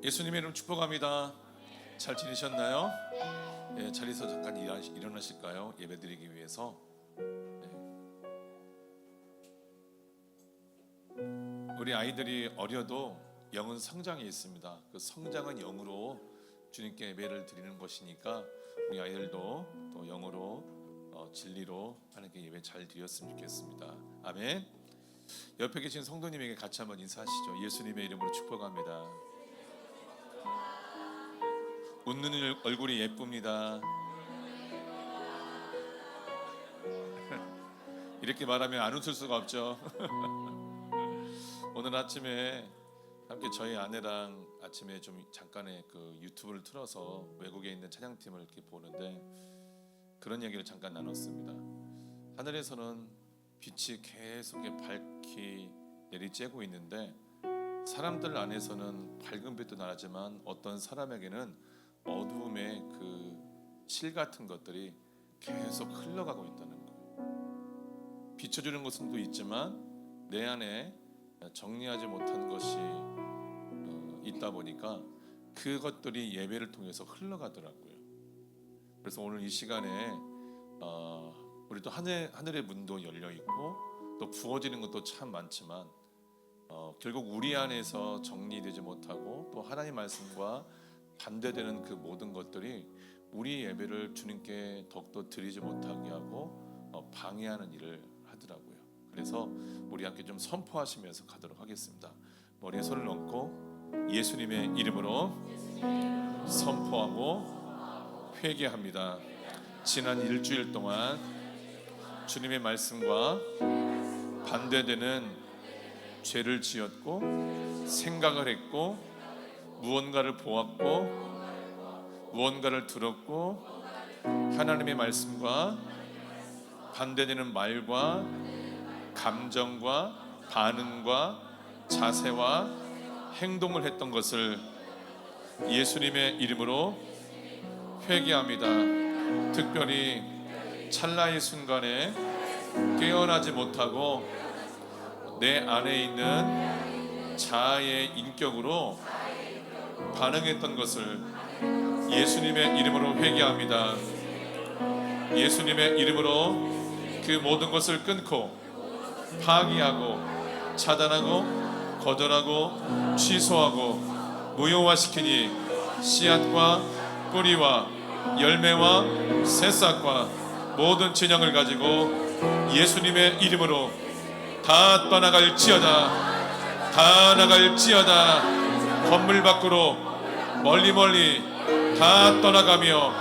예수님의 이름 축복합니다. 잘 지내셨나요? 예, 자리에서 잠깐 일어나실까요? 예배드리기 위해서. 우리 아이들이 어려도 영은 성장이 있습니다. 그 성장은 영으로 주님께 예배를 드리는 것이니까 우리 아이들도 또 영으로 진리로 하나님께 예배 잘 드렸으면 좋겠습니다. 아멘. 옆에 계신 성도님에게 같이 한번 인사하시죠. 예수님의 이름으로 축복합니다. 웃는 얼굴이 예쁩니다. 이렇게 말하면 안 웃을 수가 없죠. 오늘 아침에 함께 저희 아내랑 아침에 좀 잠깐의 그 유튜브를 틀어서 외국에 있는 찬양팀을 이렇게 보는데 그런 얘기를 잠깐 나눴습니다. 하늘에서는 빛이 계속 밝히 내리쬐고 있는데 사람들 안에서는 밝은 빛도 나지만 어떤 사람에게는 어두움의 그 실 같은 것들이 계속 흘러가고 있다는 거예요. 비춰주는 것은 또 있지만 내 안에 정리하지 못한 것이 있다 보니까 그것들이 예배를 통해서 흘러가더라고요. 그래서 오늘 이 시간에 우리 또 하늘의 문도 열려 있고 또 부어지는 것도 참 많지만 결국 우리 안에서 정리되지 못하고 또 하나님 말씀과 반대되는 그 모든 것들이 우리 예배를 주님께 더욱더 드리지 못하게 하고 방해하는 일을 하더라고요. 그래서 우리 함께 좀 선포하시면서 가도록 하겠습니다. 머리에 손을 얹고 예수님의 이름으로 선포하고 회개합니다. 지난 일주일 동안 주님의 말씀과 반대되는 죄를 지었고 생각을 했고 무언가를 보았고 무언가를 들었고 하나님의 말씀과 반대되는 말과 감정과 반응과 자세와 행동을 했던 것을 예수님의 이름으로 회개합니다. 특별히 찰나의 순간에 깨어나지 못하고 내 안에 있는 자아의 인격으로 반응했던 것을 예수님의 이름으로 회개합니다. 예수님의 이름으로 그 모든 것을 끊고 파기하고 차단하고 거절하고 취소하고 무효화시키니 씨앗과 뿌리와 열매와 새싹과 모든 진영을 가지고 예수님의 이름으로 다 떠나갈지어다. 다 나갈지어다. 건물 밖으로 멀리 다 떠나가며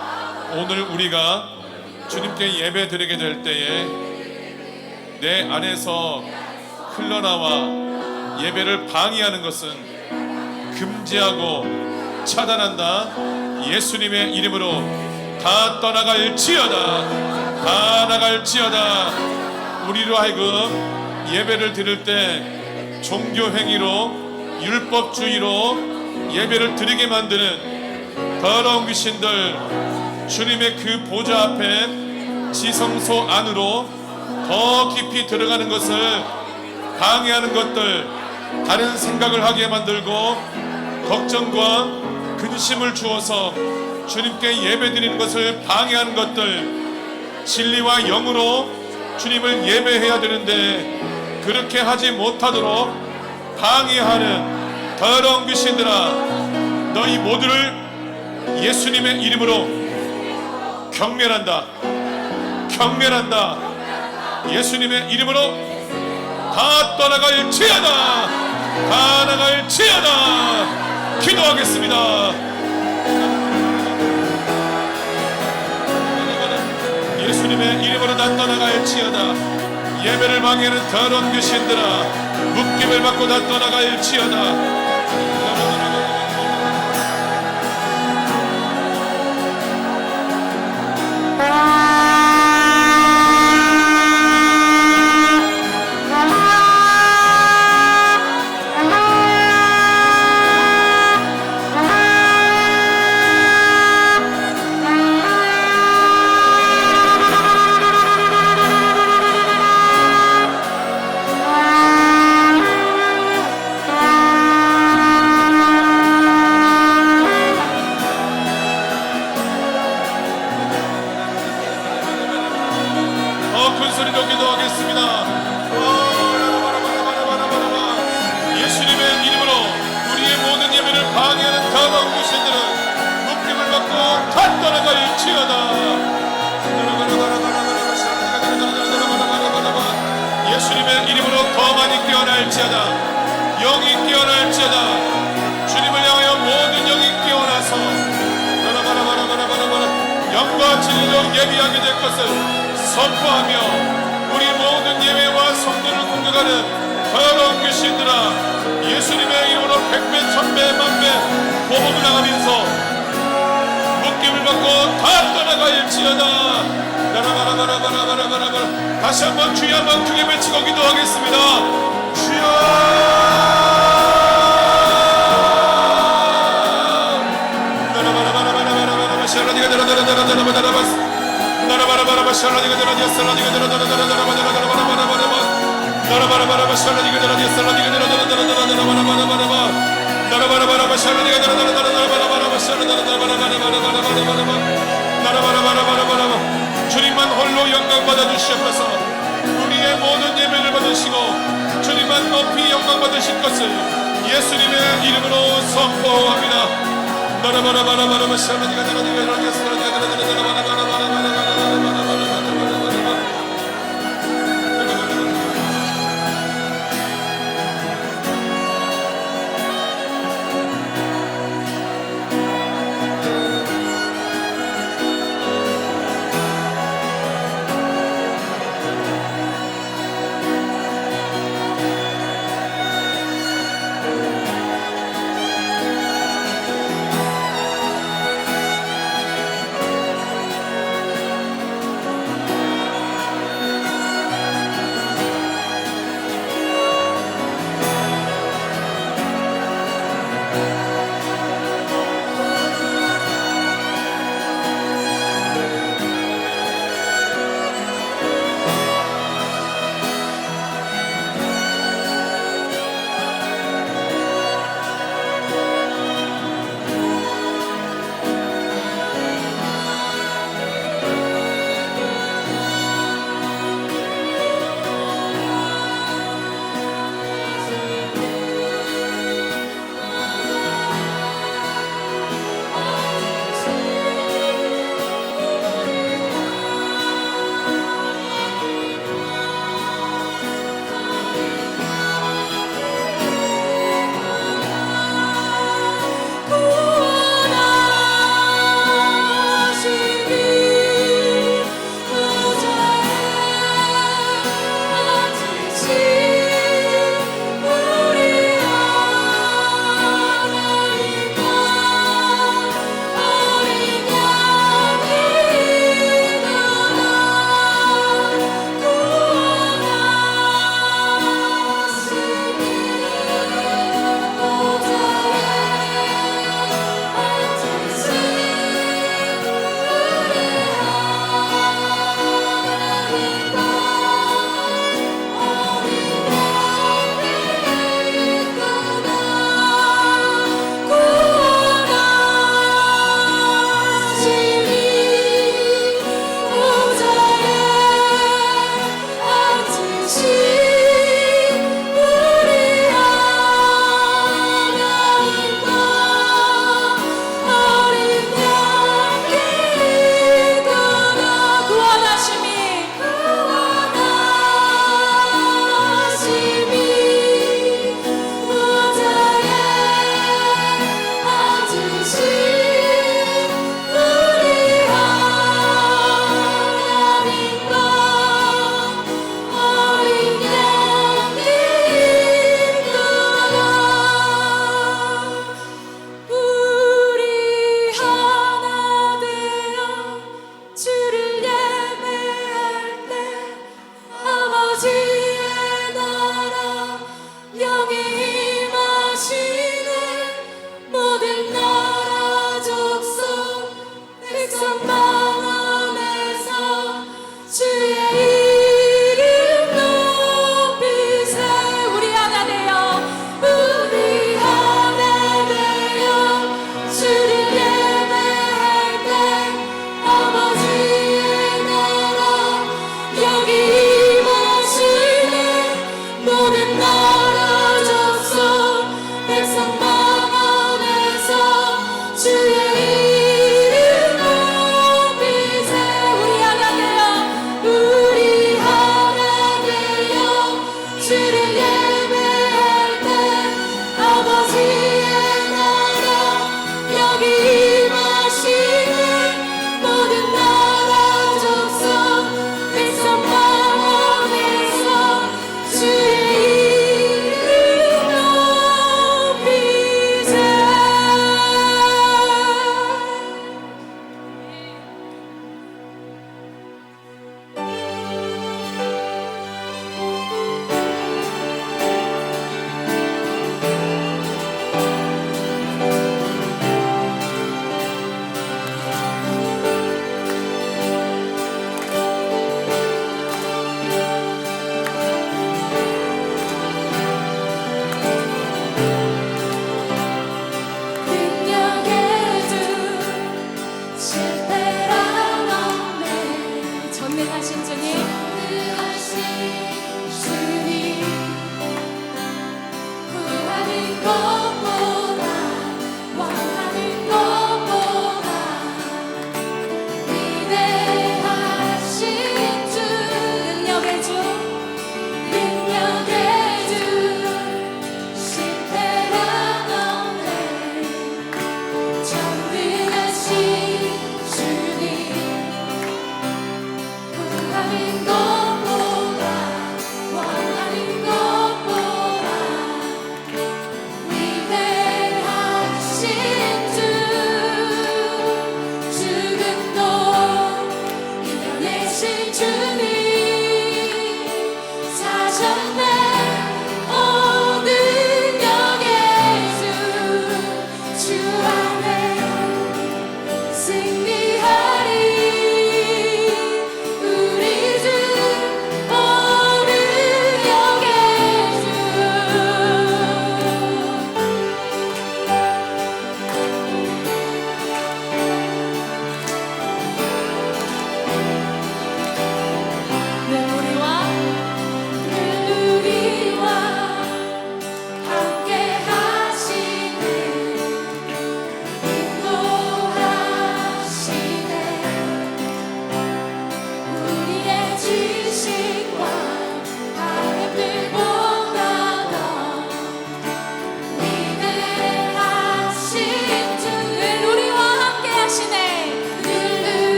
오늘 우리가 주님께 예배 드리게 될 때에 내 안에서 흘러나와 예배를 방해하는 것은 금지하고 차단한다. 예수님의 이름으로 다 떠나갈지어다. 다 나갈지어다. 우리로 하여금 예배를 드릴 때 종교 행위로 율법주의로 예배를 드리게 만드는 더러운 귀신들 주님의 그 보좌 앞에 지성소 안으로 더 깊이 들어가는 것을 방해하는 것들, 다른 생각을 하게 만들고 걱정과 근심을 주어서 주님께 예배드리는 것을 방해하는 것들, 진리와 영으로 주님을 예배해야 되는데 그렇게 하지 못하도록 방해하는 더러운 귀신들아, 너희 모두를 예수님의 이름으로 경멸한다. 예수님의 이름으로 다 떠나갈지어다. 다 나갈지어다. 기도하겠습니다. 예수님의 이름으로 다 떠나갈지어다. 예배를 방해하는 더러운 귀신들아, 묶임을 받고 다 떠나갈지어다. 목소리로 기도하겠습니다. 예수님의 이름으로 우리의 모든 예배를 방해하는 가방 구신들은 묶임을 받고 다 떠나갈지어다. 예수님의 이름으로 더 많이 깨어날지어다. 영이 깨어날지어다. 주님을 향하여 모든 영이 깨어나서 영과 진리로 예비하게 될 것을 선포하며 우리 모든 예배와 성도를 공격하는 더러운 귀신들아, 예수님의 이름으로 백배 천배 만배 보복을 나가면서 묶임을 받고 다 떠나갈지어다. 다시 한번 주여 한번 크게 외치고 기도하겠습니다. 주여. 주님만 홀로 영광 받아 주시옵소서. 우리의 모든 예배를 받으시고 주님만 높이 영광 받으실 것을 예수님의 이름으로 선포합니다.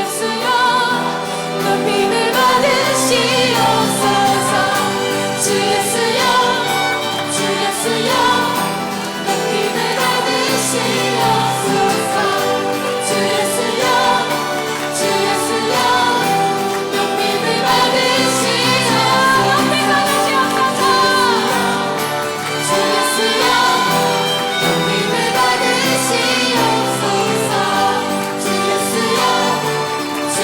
예수여 높임을 받으시옵소서. 주 예수여 주 예수여 높임을 받으시옵소서. 주 예수여 주 예수여 높임을 받으시옵소서. 높임 받으시옵소서. 주 예수여 높임을 받으시옵소서. 주 예수여 주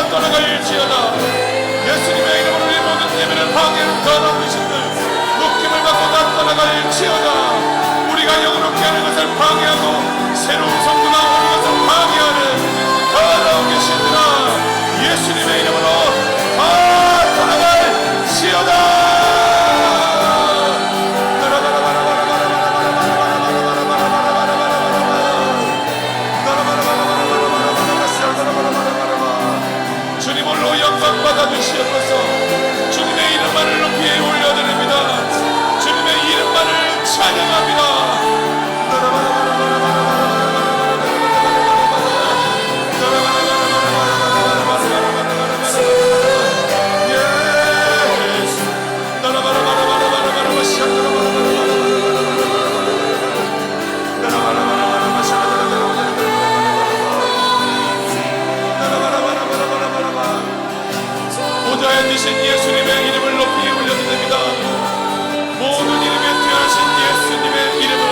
다 떠나갈지어다. 예수님의 이름으로 이 모든 예배를 방해하는 더러운 귀신들 묶임을 받고 다 떠나갈지어다. 우리가 영으로 깨는 것을 방해하고 새로운 성도가 오는 것을 방해하는 더러운 귀신들아, 예수님의 이름으로 다 떠나갈지어다. 주님 홀로 영광 받아주시옵소서. 주님의 이름만을 높이 올려드립니다. 주님의 이름만을 찬양합니다. 보좌에 드신 예수님의 이름을 높이 올려드립니다. 모든 이름에 뛰어나신 예수님의 이름을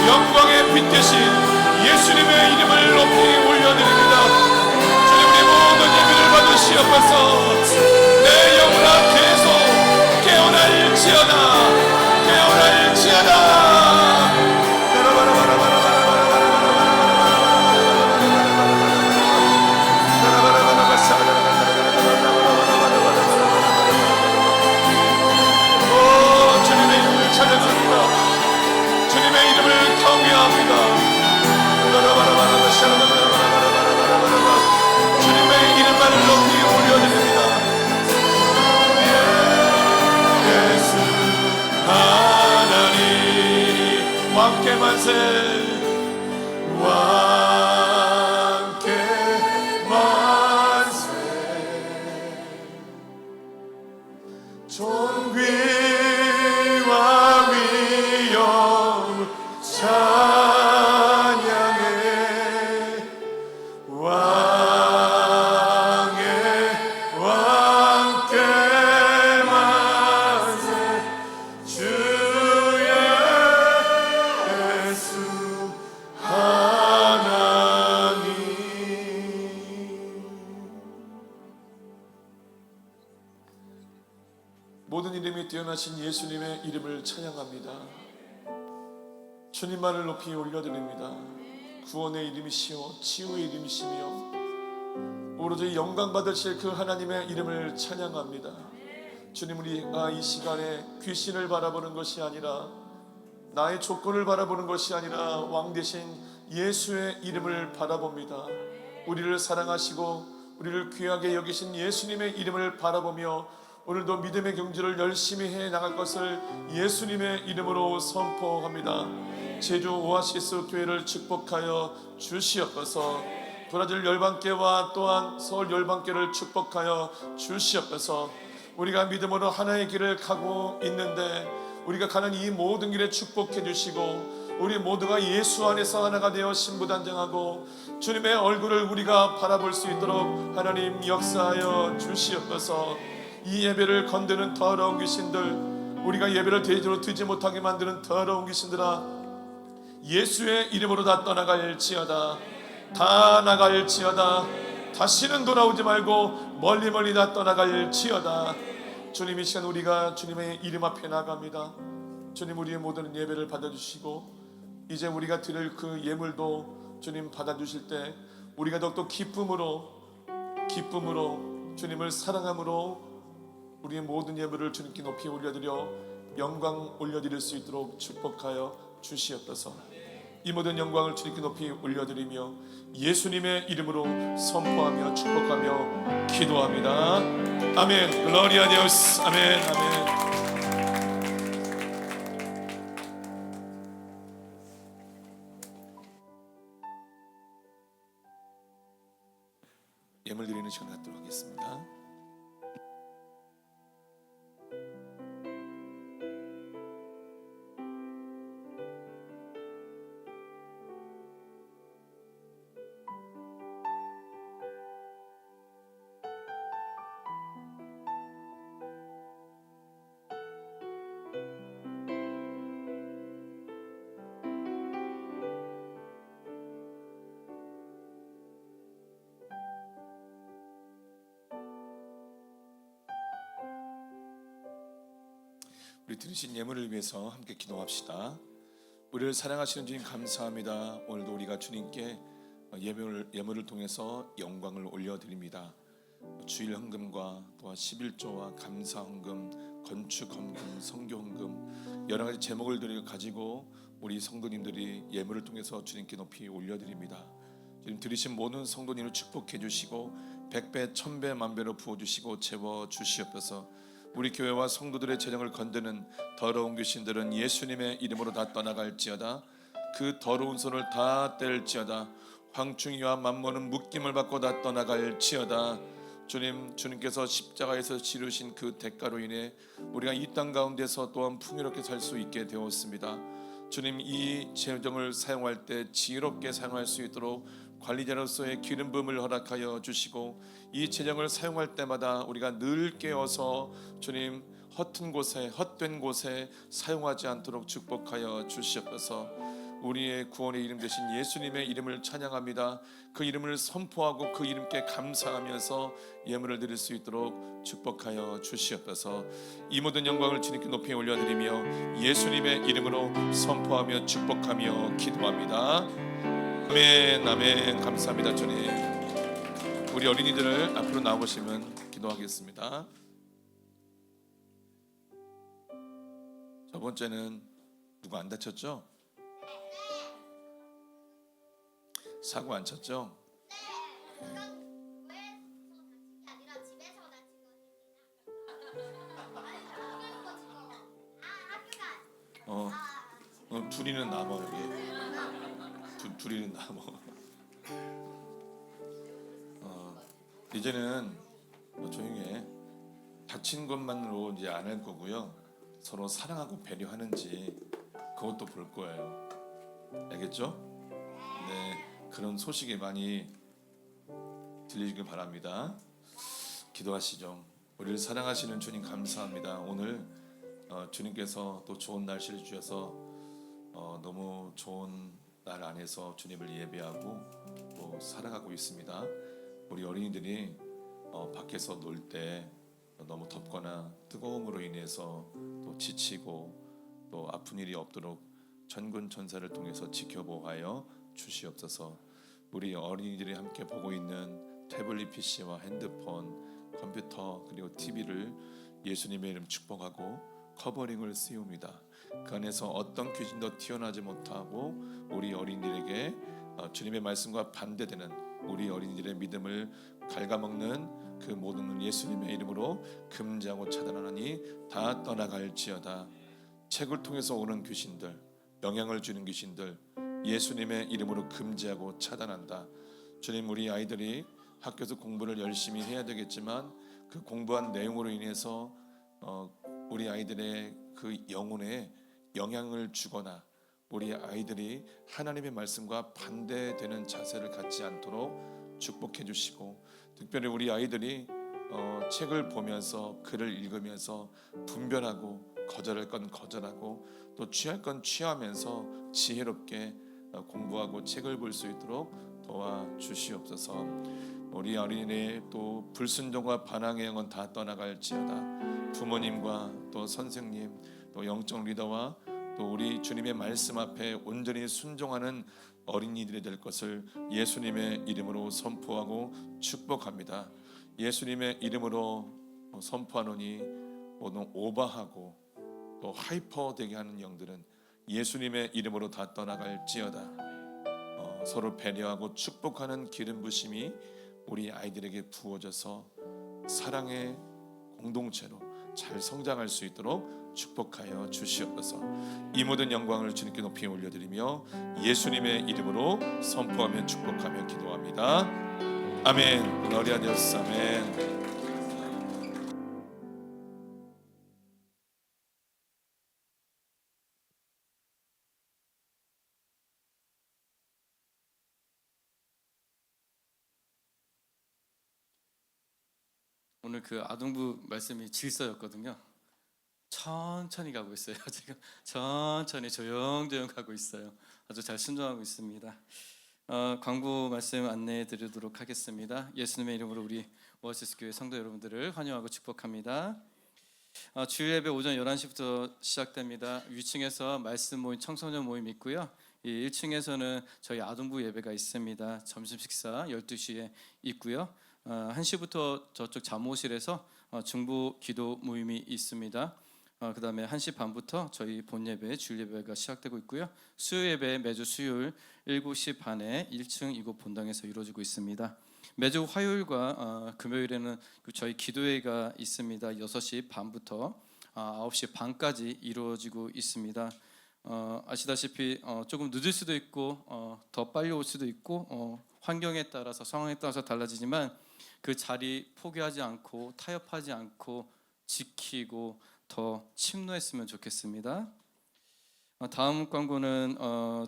영광의 빛 대신 예수님의 이름을 높이 올려드립니다. 주님 우리 모든 예배를 받으시옵소서. 내 영혼아 계속 깨어날지어다. 깨어날지어다. 주님의 이름을 경외합니다. 주님의 이름만을 높이 올려드립니다. 예수 하나님 왕께 만세, 왕께 만세. 존귀와 위엄 찬양해. 왕께 만세. 주의 예수 하나님. 모든 이름이 뛰어나신 예수님의 이름을 찬양합니다. 주님만을 높이 올려드립니다. 구원의 이름이시오 치유의 이름이시며 오로지 영광 받으실 그 하나님의 이름을 찬양합니다. 주님 우리가 이 시간에 귀신을 바라보는 것이 아니라 나의 조건을 바라보는 것이 아니라 왕 대신 예수의 이름을 바라봅니다. 우리를 사랑하시고 우리를 귀하게 여기신 예수님의 이름을 바라보며 오늘도 믿음의 경주를 열심히 해 나갈 것을 예수님의 이름으로 선포합니다. 제주 오아시스 교회를 축복하여 주시옵소서. 브라질 열방교회와 또한 서울 열방교회를 축복하여 주시옵소서. 우리가 믿음으로 하나의 길을 가고 있는데 우리가 가는 이 모든 길에 축복해 주시고 우리 모두가 예수 안에서 하나가 되어 신부단장하고 주님의 얼굴을 우리가 바라볼 수 있도록 하나님 역사하여 주시옵소서. 이 예배를 건드는 더러운 귀신들, 우리가 예배를 제대로 드리지 못하게 만드는 더러운 귀신들아, 예수의 이름으로 다 떠나갈지어다. 다 나갈지어다. 다시는 돌아오지 말고 멀리 멀리 다 떠나갈지어다. 주님 이 시간 우리가 주님의 이름 앞에 나갑니다. 주님 우리의 모든 예배를 받아주시고 이제 우리가 드릴 그 예물도 주님 받아주실 때 우리가 더욱더 기쁨으로 주님을 사랑함으로 우리의 모든 예물을 주님께 높이 올려드려 영광 올려드릴 수 있도록 축복하여 주시옵소서. 이 모든 영광을 주님께 높이 올려드리며 예수님의 이름으로 선포하며 축복하며 기도합니다. 아멘. 글로리아 디오스. 아멘. 아멘. 예물 드리는 시간 갖도록 하겠습니다. 우리 드리신 예물을 위해서 함께 기도합시다. 우리를 사랑하시는 주님 감사합니다. 오늘도 우리가 주님께 예물을 통해서 영광을 올려드립니다. 주일 헌금과 또한 11조와 감사 헌금, 건축 헌금, 선교 헌금 여러 가지 제목을 가지고 우리 성도님들이 예물을 통해서 주님께 높이 올려드립니다. 주님 드리신 모든 성도님을 축복해 주시고 100배, 1000배, 만배로 부어주시고 채워주시옵소서. 우리 교회와 성도들의 재정을 건드는 더러운 귀신들은 예수님의 이름으로 다 떠나갈지어다. 그 더러운 손을 다 뗄지어다. 황충이와 만몬은 묶임을 받고 다 떠나갈지어다. 주님께서 십자가에서 치르신 그 대가로 인해 우리가 이 땅 가운데서 또한 풍요롭게 살 수 있게 되었습니다. 주님, 이 재정을 사용할 때 지혜롭게 사용할 수 있도록 관리자로서의 기름 부음을 허락하여 주시고, 이 재정을 사용할 때마다 우리가 늘 깨어서 주님 헛된 곳에 사용하지 않도록 축복하여 주시옵소서. 우리의 구원의 이름 되신 예수님의 이름을 찬양합니다. 그 이름을 선포하고 그 이름께 감사하면서 예물을 드릴 수 있도록 축복하여 주시옵소서. 이 모든 영광을 주님께 높이 올려드리며 예수님의 이름으로 선포하며 축복하며 기도합니다. 아멘, 아멘. 감사합니다. 주님, 우리 어린이들을 앞으로 나오시면 기도하겠습니다. 저번 주에는 누구 안 다쳤죠? 사고 안 쳤죠? 둘이는 남아 여기. 둘이는 남아. 이제는 조용히 해. 다친 것만으로 이제 안 할 거고요. 서로 사랑하고 배려하는지 그것도 볼 거예요. 알겠죠? 네. 그런 소식이 많이 들리길 바랍니다. 기도하시죠. 우리를 사랑하시는 주님 감사합니다. 오늘 주님께서 또 좋은 날씨를 주셔서 너무 좋은 날 안에서 주님을 예배하고 또 살아가고 있습니다. 우리 어린이들이 밖에서 놀 때 너무 덥거나 뜨거움으로 인해서 또 지치고 또 아픈 일이 없도록 전군 전사를 통해서 지켜보아여 주시옵소서. 우리 어린이들이 함께 보고 있는 태블릿 PC와 핸드폰, 컴퓨터 그리고 TV를 예수님의 이름 축복하고 커버링을 씌웁니다. 그 안에서 어떤 귀신도 튀어나지 못하고 우리 어린이들에게 주님의 말씀과 반대되는 우리 어린이들의 믿음을 갉아먹는 그 모든 예수님의 이름으로 금지하고 차단하니 다 떠나갈지어다. 책을 통해서 오는 귀신들, 영향을 주는 귀신들 예수님의 이름으로 금지하고 차단한다. 주님, 우리 아이들이 학교에서 공부를 열심히 해야 되겠지만 그 공부한 내용으로 인해서 우리 아이들의 그 영혼에 영향을 주거나 우리 아이들이 하나님의 말씀과 반대되는 자세를 갖지 않도록 축복해 주시고, 특별히 우리 아이들이 책을 보면서 글을 읽으면서 분별하고 거절할 건 거절하고 또 취할 건 취하면서 지혜롭게 공부하고 책을 볼 수 있도록 도와주시옵소서. 우리 어린이의 또 불순종과 반항의 영은 다 떠나갈지어다. 부모님과 또 선생님 또 영적 리더와 또 우리 주님의 말씀 앞에 온전히 순종하는 어린이들이 될 것을 예수님의 이름으로 선포하고 축복합니다. 예수님의 이름으로 선포하노니 모든 오버하고 또 하이퍼되게 하는 영들은 예수님의 이름으로 다 떠나갈지어다. 서로 배려하고 축복하는 기름 부심이 우리 아이들에게 부어져서 사랑의 공동체로 잘 성장할 수 있도록 축복하여 주시옵소서. 이 모든 영광을 주님께 높이 올려드리며 예수님의 이름으로 선포하며 축복하며 기도합니다. 아멘. gloria a Dios. 아멘. 오늘 그 아동부 말씀이 질서였거든요. 천천히 가고 있어요. 지금 천천히 조용조용 가고 있어요. 아주 잘 순종하고 있습니다. 광고 말씀 안내해 드리도록 하겠습니다. 예수님의 이름으로 우리 오아시스 교회 성도 여러분들을 환영하고 축복합니다. 주일 예배 오전 11시부터 시작됩니다. 위층에서 말씀 모임, 청소년 모임 있고요. 이 1층에서는 저희 아동부 예배가 있습니다. 점심 식사 12시에 있고요. 1시부터 저쪽 잠옷실에서 중보 기도 모임이 있습니다. 그다음에 1시 반부터 저희 본 예배, 주일 예배가 시작되고 있고요. 수요 예배 매주 수요일 7시 반에 1층 이곳 본당에서 이루어지고 있습니다. 매주 화요일과 금요일에는 저희 기도회가 있습니다. 6시 반부터 9시 반까지 이루어지고 있습니다. 아시다시피 조금 늦을 수도 있고 더 빨리 올 수도 있고 환경에 따라서 상황에 따라서 달라지지만 그 자리 포기하지 않고 타협하지 않고 지키고 더 침노했으면 좋겠습니다. 다음 광고는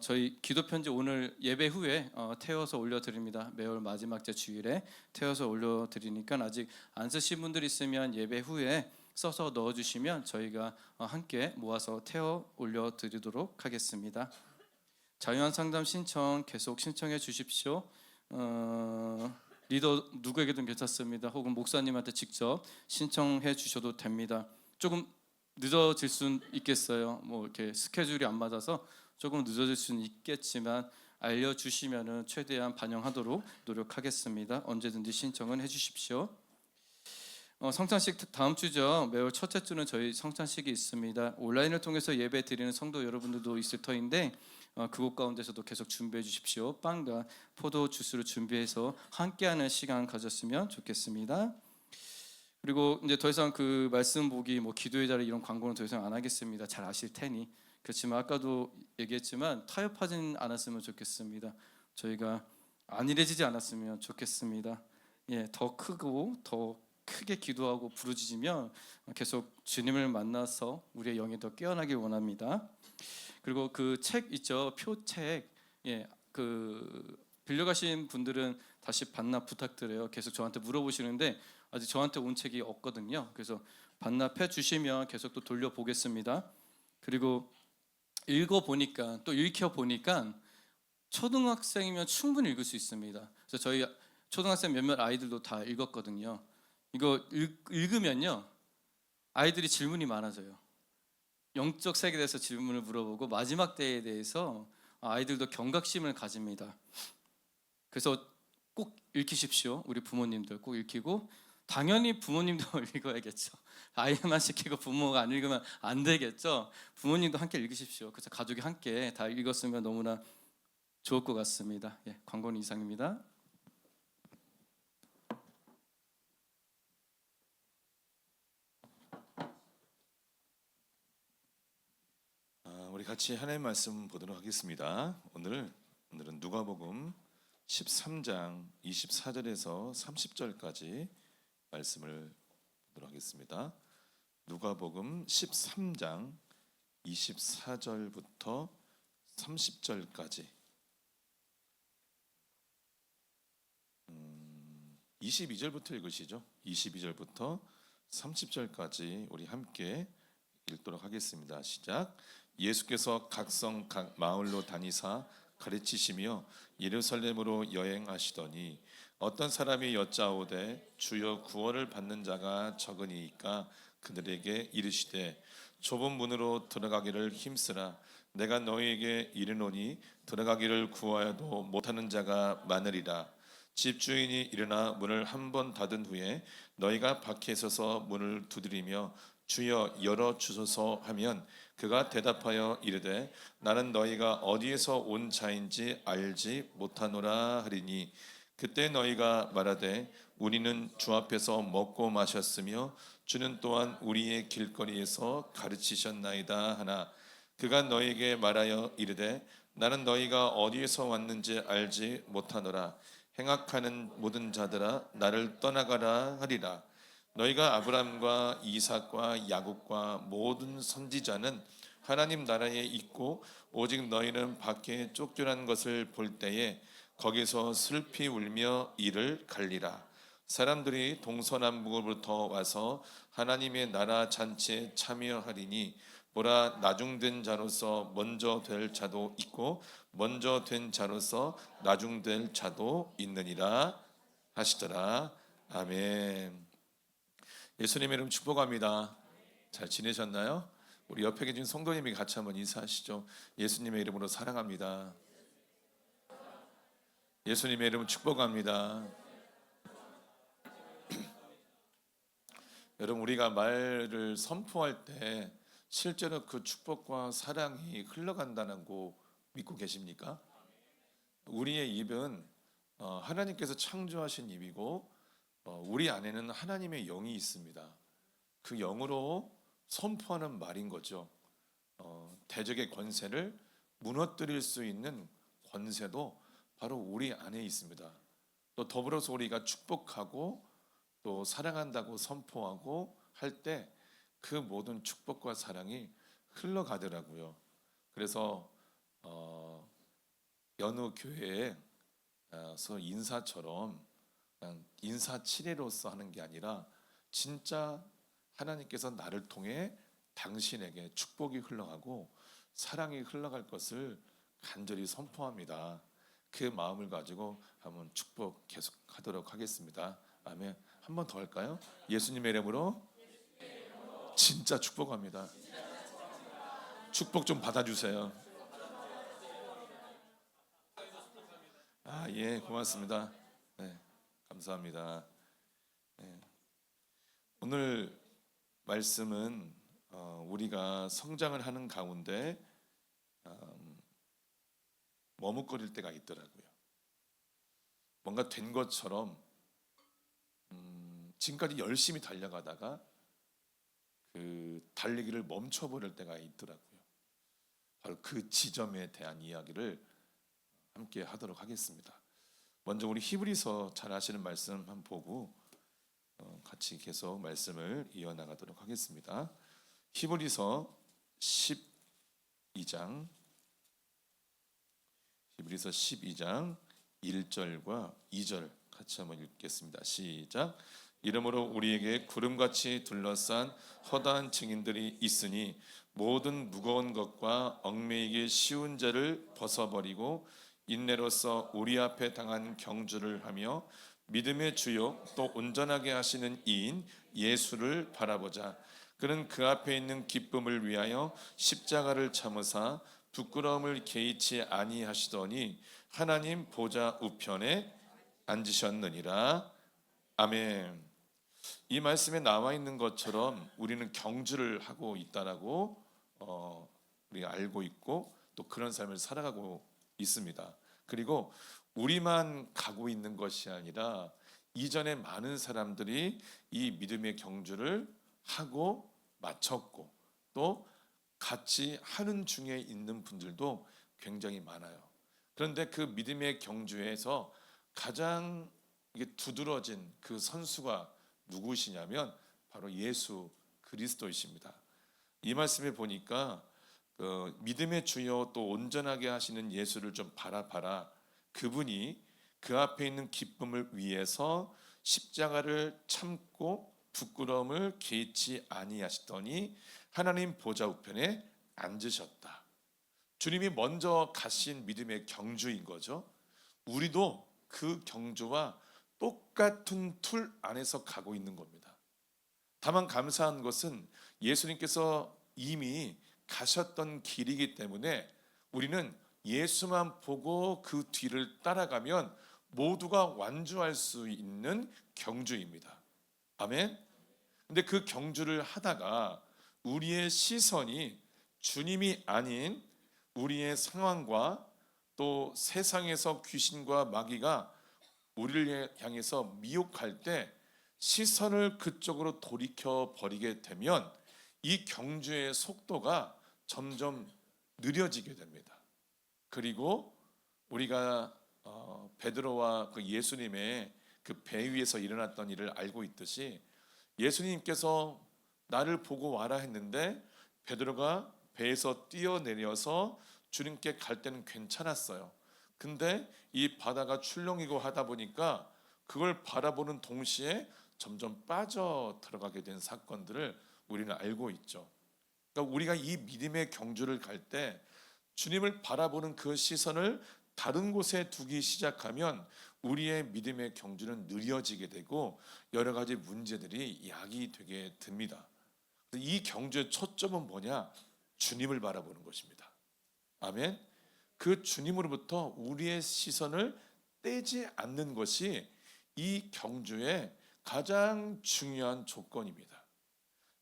저희 기도 편지 오늘 예배 후에 태워서 올려드립니다. 매월 마지막 제 주일에 태워서 올려드리니까 아직 안 쓰신 분들 있으면 예배 후에 써서 넣어주시면 저희가 함께 모아서 태워 올려드리도록 하겠습니다. 자유한 상담 신청 계속 신청해 주십시오. 리더 누구에게든 괜찮습니다. 혹은 목사님한테 직접 신청해 주셔도 됩니다. 조금 늦어질 수는 있겠어요. 뭐 이렇게 스케줄이 안 맞아서 조금 늦어질 수는 있겠지만 알려주시면은 최대한 반영하도록 노력하겠습니다. 언제든지 신청은 해주십시오. 성찬식 다음 주죠. 매월 첫째 주는 저희 성찬식이 있습니다. 온라인을 통해서 예배 드리는 성도 여러분들도 있을 터인데 그곳 가운데서도 계속 준비해 주십시오. 빵과 포도 주스를 준비해서 함께하는 시간 가졌으면 좋겠습니다. 그리고 이제 더 이상 그 말씀 보기 뭐 기도의 자리 이런 광고는 더 이상 안 하겠습니다. 잘 아실 테니. 그렇지만 아까도 얘기했지만 타협하진 않았으면 좋겠습니다. 저희가 안일해지지 않았으면 좋겠습니다. 더 크고 더 크게 기도하고 부르짖으면 계속 주님을 만나서 우리의 영이 더 깨어나길 원합니다. 그리고 그 책 있죠, 표책. 그 빌려가신 분들은 다시 반납 부탁드려요. 계속 저한테 물어보시는데 아직 저한테 온 책이 없거든요. 그래서 반납해 주시면 계속 또 돌려보겠습니다. 그리고 읽어보니까 또 읽혀보니까 초등학생이면 충분히 읽을 수 있습니다. 그래서 저희 초등학생 몇몇 아이들도 다 읽었거든요. 이거 읽으면요 아이들이 질문이 많아져요. 영적 세계에 대해서 질문을 물어보고 마지막 때에 대해서 아이들도 경각심을 가집니다. 그래서 꼭 읽히십시오. 우리 부모님들 꼭 읽히고 당연히 부모님도 읽어야겠죠. 아이만 시키고 부모가 안 읽으면 안 되겠죠. 부모님도 함께 읽으십시오. 그래서 가족이 함께 다 읽었으면 너무나 좋을 것 같습니다. 광고는 이상입니다. 우리 같이 하나님의 말씀 보도록 하겠습니다. 오늘은 누가복음 13장 24절에서 30절까지 말씀을 보도록 하겠습니다. 누가복음 13장 24절부터 30절까지 22절부터 읽으시죠. 22절부터 30절까지 우리 함께 읽도록 하겠습니다. 시작. 예수께서 각성 각 마을로 다니사 가르치시며 예루살렘으로 여행하시더니 어떤 사람이 여짜오되 주여 구원을 받는 자가 적으니이까 그들에게 이르시되 좁은 문으로 들어가기를 힘쓰라. 내가 너희에게 이르노니 들어가기를 구하여도 못하는 자가 많으리라. 집주인이 일어나 문을 한 번 닫은 후에 너희가 밖에 서서 문을 두드리며 주여 열어 주소서 하면 그가 대답하여 이르되 나는 너희가 어디에서 온 자인지 알지 못하노라 하리니 그때 너희가 말하되 우리는 주 앞에서 먹고 마셨으며 주는 또한 우리의 길거리에서 가르치셨나이다 하나 그가 너희에게 말하여 이르되 나는 너희가 어디에서 왔는지 알지 못하노라. 행악하는 모든 자들아 나를 떠나가라 하리라. 너희가 아브라함과 이삭과 야곱과 모든 선지자는 하나님 나라에 있고 오직 너희는 밖에 쫓겨난 것을 볼 때에 거기서 슬피 울며 이를 갈리라. 사람들이 동서남북으로부터 와서 하나님의 나라 잔치에 참여하리니 보라 나중된 자로서 먼저 될 자도 있고 먼저 된 자로서 나중될 자도 있느니라 하시더라. 아멘. 예수님의 이름 축복합니다. 잘 지내셨나요? 우리 옆에 계신 성도님이 같이 한번 인사하시죠. 예수님의 이름으로 사랑합니다. 예수님의 이름으로 축복합니다. 여러분, 우리가 말을 선포할 때 실제로 그 축복과 사랑이 흘러간다는 거 믿고 계십니까? 우리의 입은 하나님께서 창조하신 입이고 우리 안에는 하나님의 영이 있습니다. 그 영으로 선포하는 말인 거죠. 대적의 권세를 무너뜨릴 수 있는 권세도 바로 우리 안에 있습니다. 또 더불어서 우리가 축복하고 또 사랑한다고 선포하고 할 때 그 모든 축복과 사랑이 흘러가더라고요. 그래서 여느 교회에서 인사처럼 그냥 인사 치레로서 하는 게 아니라 진짜 하나님께서 나를 통해 당신에게 축복이 흘러가고 사랑이 흘러갈 것을 간절히 선포합니다. 그 마음을 가지고 한번 축복 계속하도록 하겠습니다. 아멘. 한 번 더 할까요? 예수님의 이름으로 진짜 축복합니다. 축복 좀 받아주세요. 예, 고맙습니다. 네, 감사합니다. 네. 오늘 말씀은 우리가 성장을 하는 가운데 머뭇거릴 때가 있더라고요. 뭔가 된 것처럼 지금까지 열심히 달려가다가 그 달리기를 멈춰버릴 때가 있더라고요. 바로 그 지점에 대한 이야기를 함께 하도록 하겠습니다. 먼저 우리 히브리서 잘 아시는 말씀 한번 보고 같이 계속 말씀을 이어나가도록 하겠습니다. 히브리서 12장 1절과 2절 같이 한번 읽겠습니다. 시작. 이러므로 우리에게 구름같이 둘러싼 허다한 증인들이 있으니 모든 무거운 것과 얽매이기 쉬운 죄를 벗어버리고 인내로서 우리 앞에 당한 경주를 하며 믿음의 주요 또 온전하게 하시는 이인 예수를 바라보자. 그는 그 앞에 있는 기쁨을 위하여 십자가를 참으사 부끄러움을 개의치 아니하시더니 하나님 보좌 우편에 앉으셨느니라. 아멘. 이 말씀에 나와 있는 것처럼 우리는 경주를 하고 있다라고 우리가 알고 있고 또 그런 삶을 살아가고 있습니다. 그리고 우리만 가고 있는 것이 아니라 이전에 많은 사람들이 이 믿음의 경주를 하고 마쳤고 또 같이 하는 중에 있는 분들도 굉장히 많아요. 그런데 그 믿음의 경주에서 가장 이게 두드러진 그 선수가 누구시냐면 바로 예수 그리스도이십니다. 이 말씀에 보니까 믿음의 주여 또 온전하게 하시는 예수를 좀 바라봐라. 그분이 그 앞에 있는 기쁨을 위해서 십자가를 참고 부끄러움을 개의치 아니하시더니 하나님 보좌 우편에 앉으셨다. 주님이 먼저 가신 믿음의 경주인 거죠. 우리도 그 경주와 똑같은 틀 안에서 가고 있는 겁니다. 다만 감사한 것은 예수님께서 이미 가셨던 길이기 때문에 우리는 예수만 보고 그 뒤를 따라가면 모두가 완주할 수 있는 경주입니다. 아멘. 근데 그 경주를 하다가 우리의 시선이 주님이 아닌 우리의 상황과 또 세상에서 귀신과 마귀가 우리를 향해서 미혹할 때 시선을 그쪽으로 돌이켜 버리게 되면 이 경주의 속도가 점점 느려지게 됩니다. 그리고 우리가 베드로와 그 예수님의 그 배 위에서 일어났던 일을 알고 있듯이 예수님께서 나를 보고 와라 했는데 베드로가 배에서 뛰어내려서 주님께 갈 때는 괜찮았어요. 근데 이 바다가 출렁이고 하다 보니까 그걸 바라보는 동시에 점점 빠져 들어가게 된 사건들을 우리는 알고 있죠. 그러니까 우리가 이 믿음의 경주를 갈 때 주님을 바라보는 그 시선을 다른 곳에 두기 시작하면 우리의 믿음의 경주는 느려지게 되고 여러 가지 문제들이 야기되게 됩니다. 이 경주의 초점은 뭐냐? 주님을 바라보는 것입니다. 아멘. 그 주님으로부터 우리의 시선을 떼지 않는 것이 이 경주의 가장 중요한 조건입니다.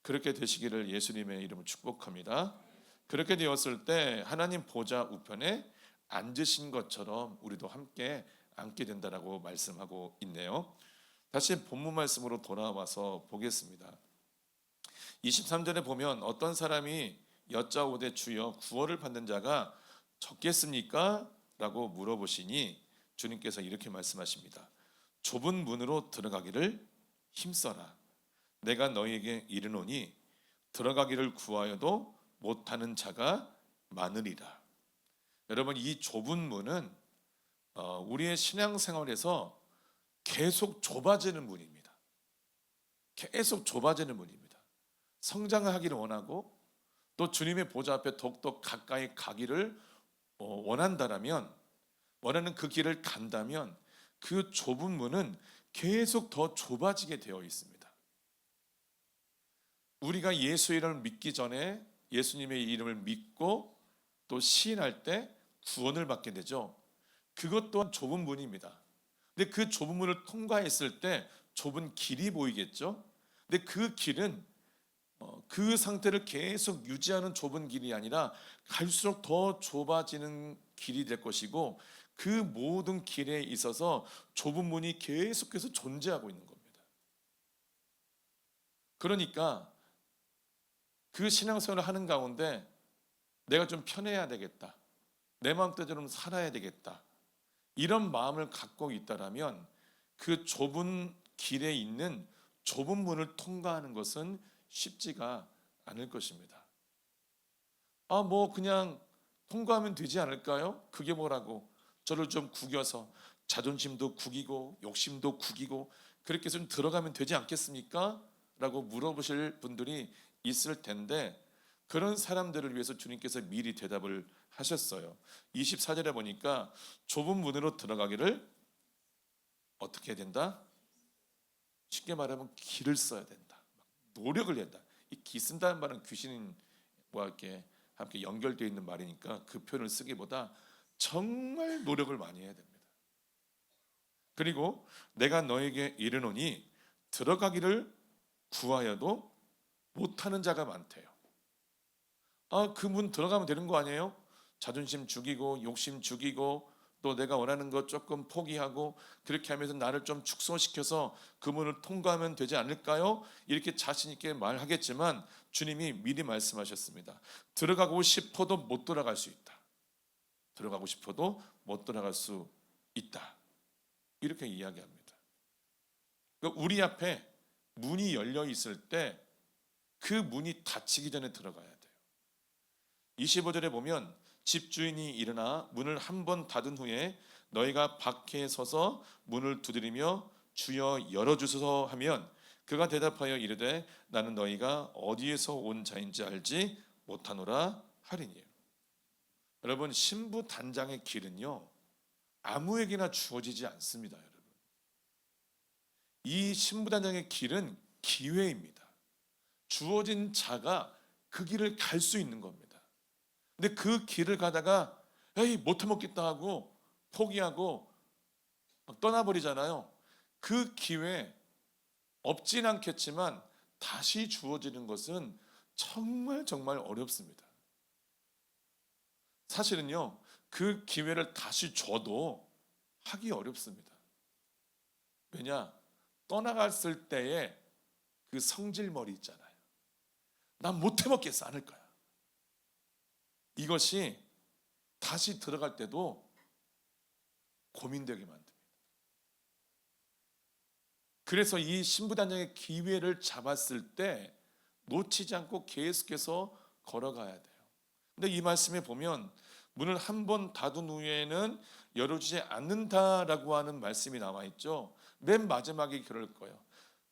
그렇게 되시기를 예수님의 이름으로 축복합니다. 그렇게 되었을 때 하나님 보좌 우편에 앉으신 것처럼 우리도 함께 앉게 된다라고 말씀하고 있네요. 다시 본문 말씀으로 돌아와서 보겠습니다. 23절에 보면 어떤 사람이 여짜오되 주여 구원을 받는 자가 적겠습니까? 라고 물어보시니 주님께서 이렇게 말씀하십니다. 좁은 문으로 들어가기를 힘써라. 내가 너희에게 이르노니 들어가기를 구하여도 못하는 자가 많으리라. 여러분, 이 좁은 문은 우리의 신앙생활에서 계속 좁아지는 문입니다. 계속 좁아지는 문입니다. 성장하기를 원하고 또 주님의 보좌 앞에 더욱더 가까이 가기를 원한다라면, 원하는 그 길을 간다면 그 좁은 문은 계속 더 좁아지게 되어 있습니다. 우리가 예수 이름을 믿기 전에 예수님의 이름을 믿고 또 시인할 때 구원을 받게 되죠. 그것 또한 좁은 문입니다. 근데 그 좁은 문을 통과했을 때 좁은 길이 보이겠죠. 근데 그 길은 그 상태를 계속 유지하는 좁은 길이 아니라 갈수록 더 좁아지는 길이 될 것이고, 그 모든 길에 있어서 좁은 문이 계속해서 존재하고 있는 겁니다. 그러니까 그 신앙생활을 하는 가운데 내가 좀 편해야 되겠다, 내 마음대로 좀 살아야 되겠다, 이런 마음을 갖고 있다라면 그 좁은 길에 있는 좁은 문을 통과하는 것은 쉽지가 않을 것입니다. 뭐 그냥 통과하면 되지 않을까요? 그게 뭐라고 저를 좀 구겨서 자존심도 구기고 욕심도 구기고 그렇게 좀 들어가면 되지 않겠습니까? 라고 물어보실 분들이 있을 텐데, 그런 사람들을 위해서 주님께서 미리 대답을 하셨어요. 24절에 보니까 좁은 문으로 들어가기를 어떻게 해야 된다? 쉽게 말하면 길을 써야 된다. 노력을 낸다. 이 기 쓴다는 말은 귀신과 이렇게 함께 연결되어 있는 말이니까 그 표현을 쓰기보다 정말 노력을 많이 해야 됩니다. 그리고 내가 너에게 이르노니 들어가기를 구하여도 못하는 자가 많대요. 그 문 들어가면 되는 거 아니에요? 자존심 죽이고 욕심 죽이고 또 내가 원하는 것 조금 포기하고 그렇게 하면서 나를 좀 축소시켜서 그 문을 통과하면 되지 않을까요? 이렇게 자신 있게 말하겠지만 주님이 미리 말씀하셨습니다. 들어가고 싶어도 못 들어갈 수 있다. 들어가고 싶어도 못 들어갈 수 있다. 이렇게 이야기합니다. 그러니까 우리 앞에 문이 열려 있을 때 그 문이 닫히기 전에 들어가야 돼요. 25절에 보면 집주인이 일어나 문을 한 번 닫은 후에 너희가 밖에 서서 문을 두드리며 주여 열어주소서 하면 그가 대답하여 이르되 나는 너희가 어디에서 온 자인지 알지 못하노라 하리니. 여러분, 신부 단장의 길은요 아무에게나 주어지지 않습니다. 여러분, 이 신부 단장의 길은 기회입니다. 주어진 자가 그 길을 갈 수 있는 겁니다. 근데 그 길을 가다가 에이 못해먹겠다 하고 포기하고 떠나버리잖아요. 그 기회 없진 않겠지만 다시 주어지는 것은 정말 정말 어렵습니다. 사실은요 그 기회를 다시 줘도 하기 어렵습니다. 왜냐? 떠나갔을 때의 그 성질머리 있잖아요. 난 못해먹겠어, 않을 거야. 이것이 다시 들어갈 때도 고민되게 만듭니다. 그래서 이 신부단장의 기회를 잡았을 때 놓치지 않고 계속해서 걸어가야 돼요. 근데 이 말씀에 보면 문을 한 번 닫은 후에는 열어주지 않는다라고 하는 말씀이 나와 있죠. 맨 마지막에 그럴 거예요.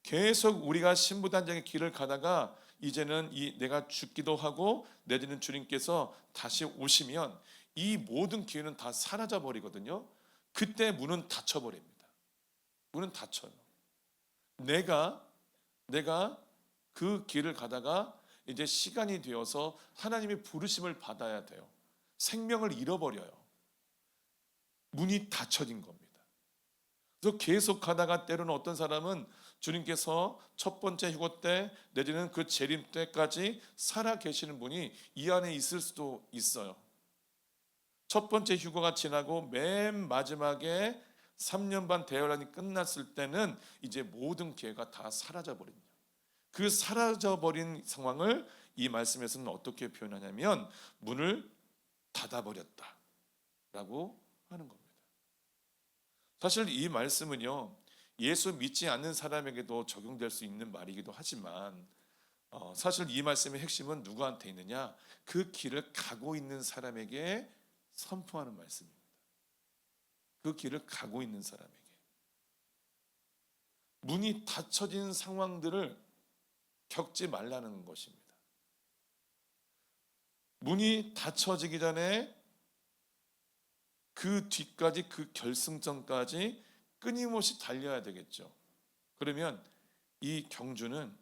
계속 우리가 신부단장의 길을 가다가 이제는 내가 죽기도 하고 내리는 주님께서 다시 오시면 이 모든 기회는 다 사라져 버리거든요. 그때 문은 닫혀 버립니다. 문은 닫혀요. 내가 그 길을 가다가 이제 시간이 되어서 하나님의 부르심을 받아야 돼요. 생명을 잃어버려요. 문이 닫혀진 겁니다. 그래서 계속 가다가 때로는 어떤 사람은 주님께서 첫 번째 휴거 때 내지는 그 재림 때까지 살아 계시는 분이 이 안에 있을 수도 있어요. 첫 번째 휴거가 지나고 맨 마지막에 3년 반 대열란이 끝났을 때는 이제 모든 기회가 다 사라져버립니다. 그 사라져버린 상황을 이 말씀에서는 어떻게 표현하냐면 문을 닫아버렸다라고 하는 겁니다. 사실 이 말씀은요, 예수 믿지 않는 사람에게도 적용될 수 있는 말이기도 하지만 사실 이 말씀의 핵심은 누구한테 있느냐? 그 길을 가고 있는 사람에게 선포하는 말씀입니다. 그 길을 가고 있는 사람에게. 문이 닫혀진 상황들을 겪지 말라는 것입니다. 문이 닫혀지기 전에 그 뒤까지, 그 결승점까지 끊임없이 달려야 되겠죠. 그러면 이 경주는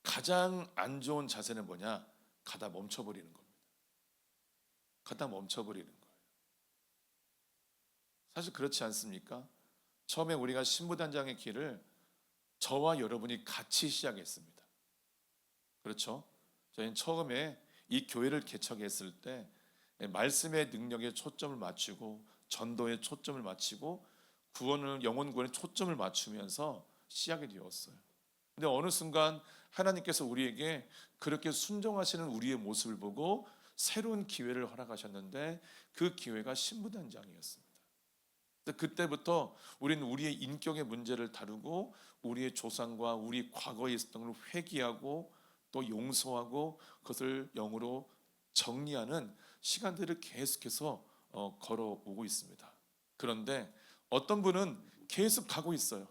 가장 안 좋은 자세는 뭐냐? 가다 멈춰버리는 겁니다. 가다 멈춰버리는 거예요. 사실 그렇지 않습니까? 처음에 우리가 신부단장의 길을 저와 여러분이 같이 시작했습니다. 그렇죠? 저희는 처음에 이 교회를 개척했을 때 말씀의 능력에 초점을 맞추고 전도에 초점을 맞추고 구원을, 영혼 구원에 초점을 맞추면서 시작이 되었어요. 근데 어느 순간 하나님께서 우리에게 그렇게 순종하시는 우리의 모습을 보고 새로운 기회를 허락하셨는데 그 기회가 신부단장이었습니다. 그때부터 우리는 우리의 인격의 문제를 다루고 우리의 조상과 우리 과거에 있었던 걸 회개하고 또 용서하고 그것을 영으로 정리하는 시간들을 계속해서 걸어오고 있습니다. 그런데 어떤 분은 계속 가고 있어요.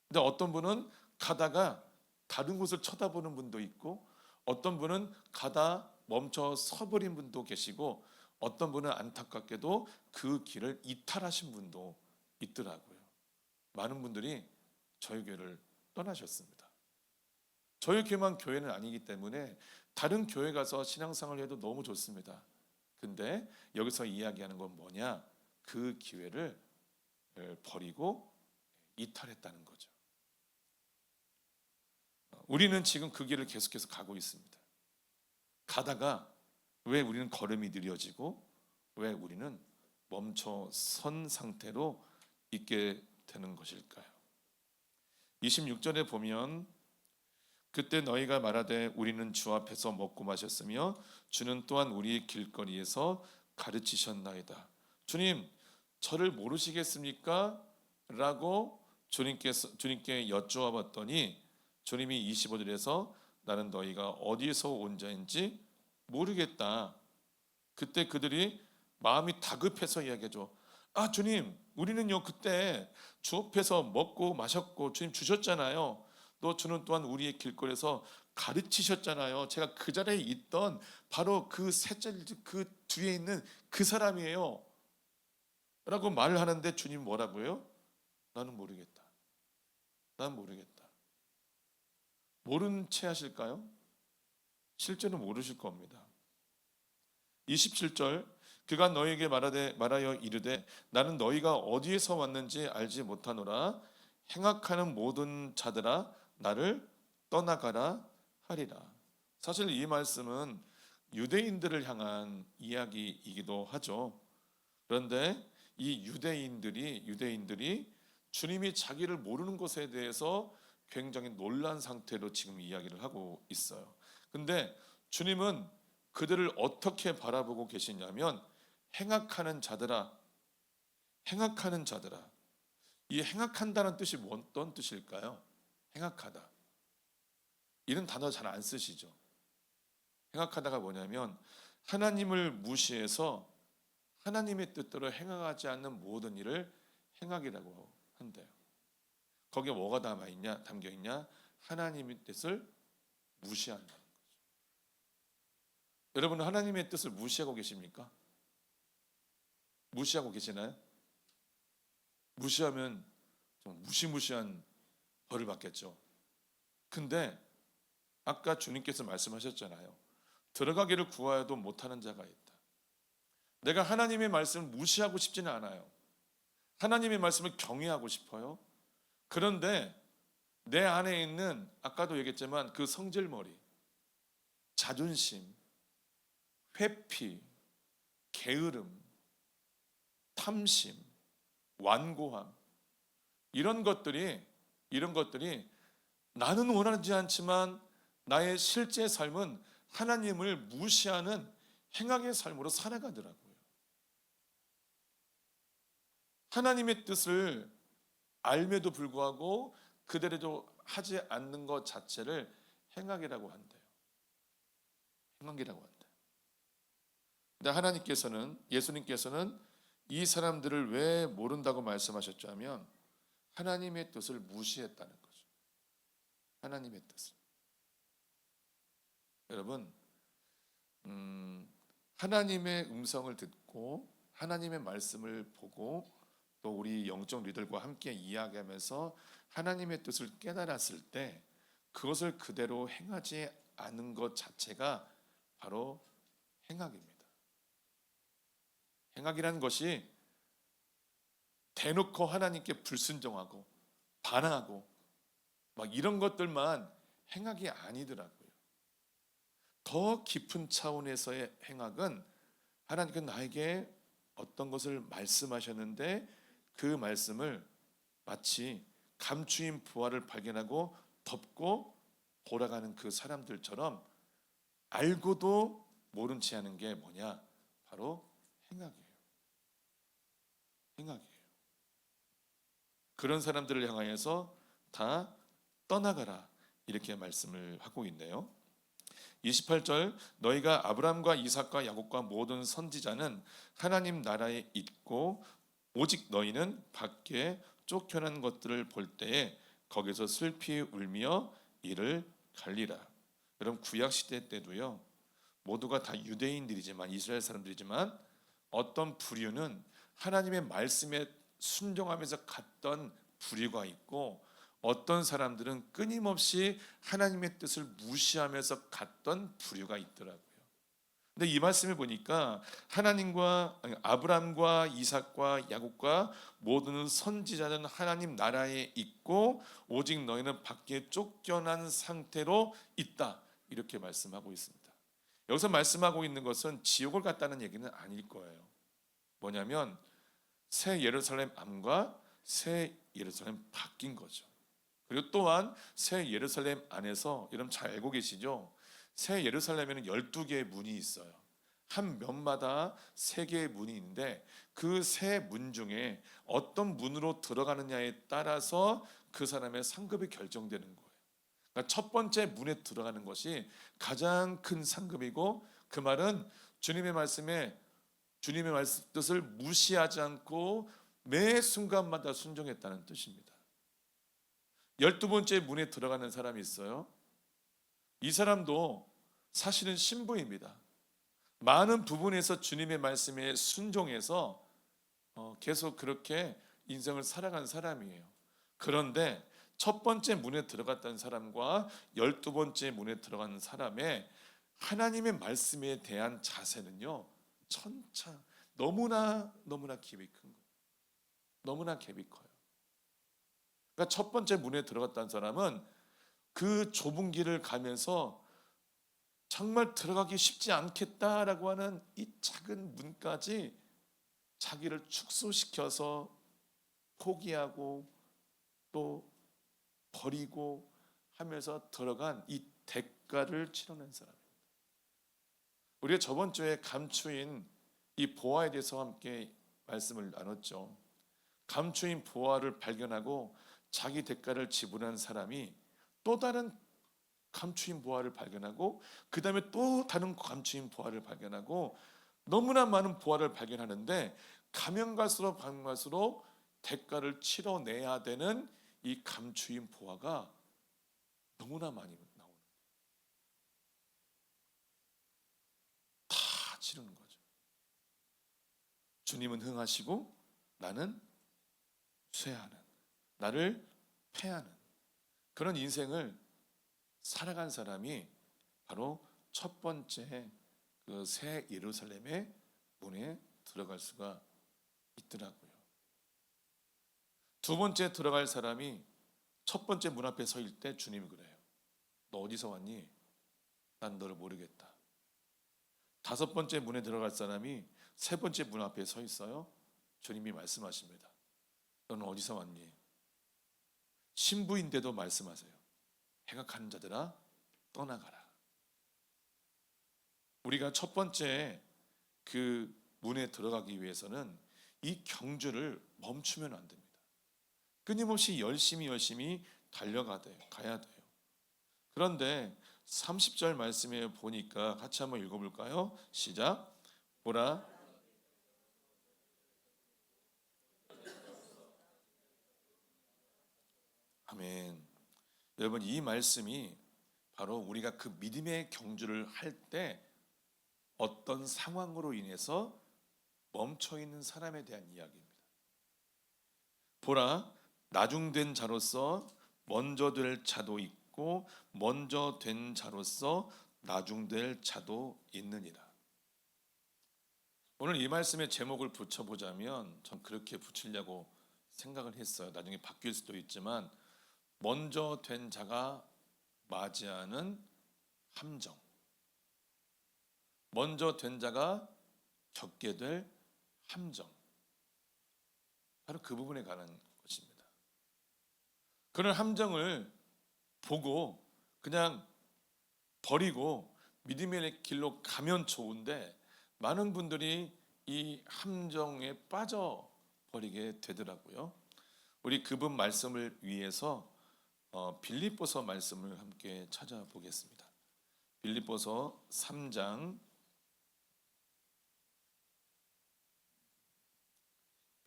근데 어떤 분은 가다가 다른 곳을 쳐다보는 분도 있고 어떤 분은 가다 멈춰 서버린 분도 계시고 어떤 분은 안타깝게도 그 길을 이탈하신 분도 있더라고요. 많은 분들이 저희 교회를 떠나셨습니다. 저희 교회만 교회는 아니기 때문에 다른 교회 가서 신앙생활을 해도 너무 좋습니다. 근데 여기서 이야기하는 건 뭐냐? 그 기회를 버리고 이탈했다는 거죠. 우리는 지금 그 길을 계속해서 가고 있습니다. 가다가 왜 우리는 걸음이 느려지고 왜 우리는 멈춰 선 상태로 있게 되는 것일까요? 26절에 보면 그때 너희가 말하되 우리는 주 앞에서 먹고 마셨으며 주는 또한 우리의 길거리에서 가르치셨나이다. 주님, 저를 모르시겠습니까? 라고 주님께 여쭈어 봤더니 주님이 25절에서 나는 너희가 어디에서 온 자인지 모르겠다. 그때 그들이 마음이 다급해서 이야기하죠. 아, 주님, 우리는요 그때 주 앞에서 먹고 마셨고 주님 주셨잖아요. 또 주는 또한 우리의 길거리에서 가르치셨잖아요. 제가 그 자리에 있던 바로 그 셋째 그 뒤에 있는 그 사람이에요. 라고 말을 하는데 주님 뭐라고요? 나는 모르겠다. 난 모르겠다. 모른 채 하실까요? 실제로 모르실 겁니다. 27절 그가 너에게 말하여 이르되 나는 너희가 어디에서 왔는지 알지 못하노라. 행악하는 모든 자들아 나를 떠나가라 하리라. 사실 이 말씀은 유대인들을 향한 이야기이기도 하죠. 그런데 이 유대인들이 주님이 자기를 모르는 것에 대해서 굉장히 놀란 상태로 지금 이야기를 하고 있어요. 근데 주님은 그들을 어떻게 바라보고 계시냐면 행악하는 자들아. 이 행악한다는 뜻이 어떤 뜻일까요? 행악하다. 이런 단어 잘 안 쓰시죠. 행악하다가 뭐냐면 하나님을 무시해서 하나님의 뜻대로 행하지 않는 모든 일을 행악이라고 한대요. 거기에 뭐가 담겨 있냐? 하나님의 뜻을 무시한다는 거죠. 여러분은 하나님의 뜻을 무시하고 계십니까? 무시하고 계시나요? 무시하면 좀 무시무시한 벌을 받겠죠. 근데 아까 주님께서 말씀하셨잖아요. 들어가기를 구하여도 못하는 자가 있다. 내가 하나님의 말씀을 무시하고 싶지는 않아요. 하나님의 말씀을 경외하고 싶어요. 그런데 내 안에 있는 아까도 얘기했지만 그 성질머리, 자존심, 회피, 게으름, 탐심, 완고함, 이런 것들이 나는 원하지 않지만 나의 실제 삶은 하나님을 무시하는 행악의 삶으로 살아가더라고요. 하나님의 뜻을 알매도 불구하고 그대로 하지 않는 것 자체를 행악이라고 한대요. 행악이라고 한대요. 근데 하나님께서는, 예수님께서는 이 사람들을 왜 모른다고 말씀하셨죠 하면 하나님의 뜻을 무시했다는 거죠. 하나님의 뜻을. 여러분, 하나님의 음성을 듣고 하나님의 말씀을 보고 또 우리 영적 리더들과 함께 이야기하면서 하나님의 뜻을 깨달았을 때 그것을 그대로 행하지 않은 것 자체가 바로 행악입니다. 행악이라는 것이 대놓고 하나님께 불순종하고 반항하고 막 이런 것들만 행악이 아니더라고요. 더 깊은 차원에서의 행악은 하나님께서 나에게 어떤 것을 말씀하셨는데 그 말씀을 마치 감추인 부활을 발견하고 덮고 돌아가는 그 사람들처럼 알고도 모른 채 하는 게 뭐냐? 바로 행악이에요. 행악이에요. 그런 사람들을 향하여서 다 떠나가라 이렇게 말씀을 하고 있네요. 28절 너희가 아브라함과 이삭과 야곱과 모든 선지자는 하나님 나라에 있고 오직 너희는 밖에 쫓겨난 것들을 볼 때에 거기서 슬피 울며 이를 갈리라. 여러분 구약 시대 때도요. 모두가 다 유대인들이지만 이스라엘 사람들이지만 어떤 부류는 하나님의 말씀에 순종하면서 갔던 부류가 있고 어떤 사람들은 끊임없이 하나님의 뜻을 무시하면서 갔던 부류가 있더라고요. 근데 이 말씀을 보니까 하나님과 아브라함과 이삭과 야곱과 모든 선지자는 하나님 나라에 있고 오직 너희는 밖에 쫓겨난 상태로 있다. 이렇게 말씀하고 있습니다. 여기서 말씀하고 있는 것은 지옥을 갔다는 얘기는 아닐 거예요. 뭐냐면 새 예루살렘 안과 새 예루살렘 바뀐 거죠. 그리고 또한 새 예루살렘 안에서 여러분 잘 알고 계시죠? 새 예루살렘에는 12개의 문이 있어요. 한 면마다 3개의 문이 있는데 그 세 문 중에 어떤 문으로 들어가느냐에 따라서 그 사람의 상급이 결정되는 거예요. 그러니까 첫 번째 문에 들어가는 것이 가장 큰 상급이고 그 말은 주님의 말씀에 주님의 말씀 뜻을 무시하지 않고 매 순간마다 순종했다는 뜻입니다. 12번째 문에 들어가는 사람이 있어요. 이 사람도 사실은 신부입니다. 많은 부분에서 주님의 말씀에 순종해서 계속 그렇게 인생을 살아간 사람이에요. 그런데 첫 번째 문에 들어갔던 사람과 12번째 문에 들어가는 사람의 하나님의 말씀에 대한 자세는요, 천차 너무나 갭이 큰 거예요. 너무나 갭이 커요. 그러니까 첫 번째 문에 들어갔던 사람은 그 좁은 길을 가면서 정말 들어가기 쉽지 않겠다라고 하는 이 작은 문까지 자기를 축소시켜서 포기하고 또 버리고 하면서 들어간 이 대가를 치러낸 사람입니다. 우리가 저번 주에 감추인 이 보화에 대해서 함께 말씀을 나눴죠. 감추인 보화를 발견하고 자기 대가를 지불한 사람이 또 다른 감추인 보화를 발견하고 그 다음에 또 다른 감추인 보화를 발견하고 너무나 많은 보화를 발견하는데 가면 갈수록 대가를 치러내야 되는 이 감추인 보화가 너무나 많이 나오는 거예요. 다 치르는 거죠. 주님은 흥하시고 나는 쇠하는, 나를 패하는 그런 인생을 살아간 사람이 바로 첫 번째 그 새 예루살렘의 문에 들어갈 수가 있더라고요. 두 번째 들어갈 사람이 첫 번째 문 앞에 서일 때 주님이 그래요. 너 어디서 왔니? 난 너를 모르겠다. 다섯 번째 문에 들어갈 사람이 세 번째 문 앞에 서 있어요. 주님이 말씀하십니다. 너는 어디서 왔니? 신부인데도 말씀하세요. 행악하는 자들아 떠나가라. 우리가 첫 번째 그 문에 들어가기 위해서는 이 경주를 멈추면 안 됩니다. 끊임없이 열심히 가야 돼요. 그런데 30절 말씀에 보니까 같이 한번 읽어볼까요? 시작. 보라. 아멘. 여러분, 이 말씀이 바로 우리가 그 믿음의 경주를 할 때 어떤 상황으로 인해서 멈춰 있는 사람에 대한 이야기입니다. 보라, 나중된 자로서 먼저 될 자도 있고 먼저 된 자로서 나중될 자도 있느니라. 오늘 이 말씀의 제목을 붙여보자면 전 그렇게 붙이려고 생각을 했어요. 나중에 바뀔 수도 있지만 먼저 된 자가 맞이하는 함정, 먼저 된 자가 겪게 될 함정, 바로 그 부분에 관한 것입니다. 그런 함정을 보고 그냥 버리고 믿음의 길로 가면 좋은데 많은 분들이 이 함정에 빠져버리게 되더라고요. 우리 그분 말씀을 위해서 빌립보서 말씀을 함께 찾아보겠습니다. 빌립보서 3장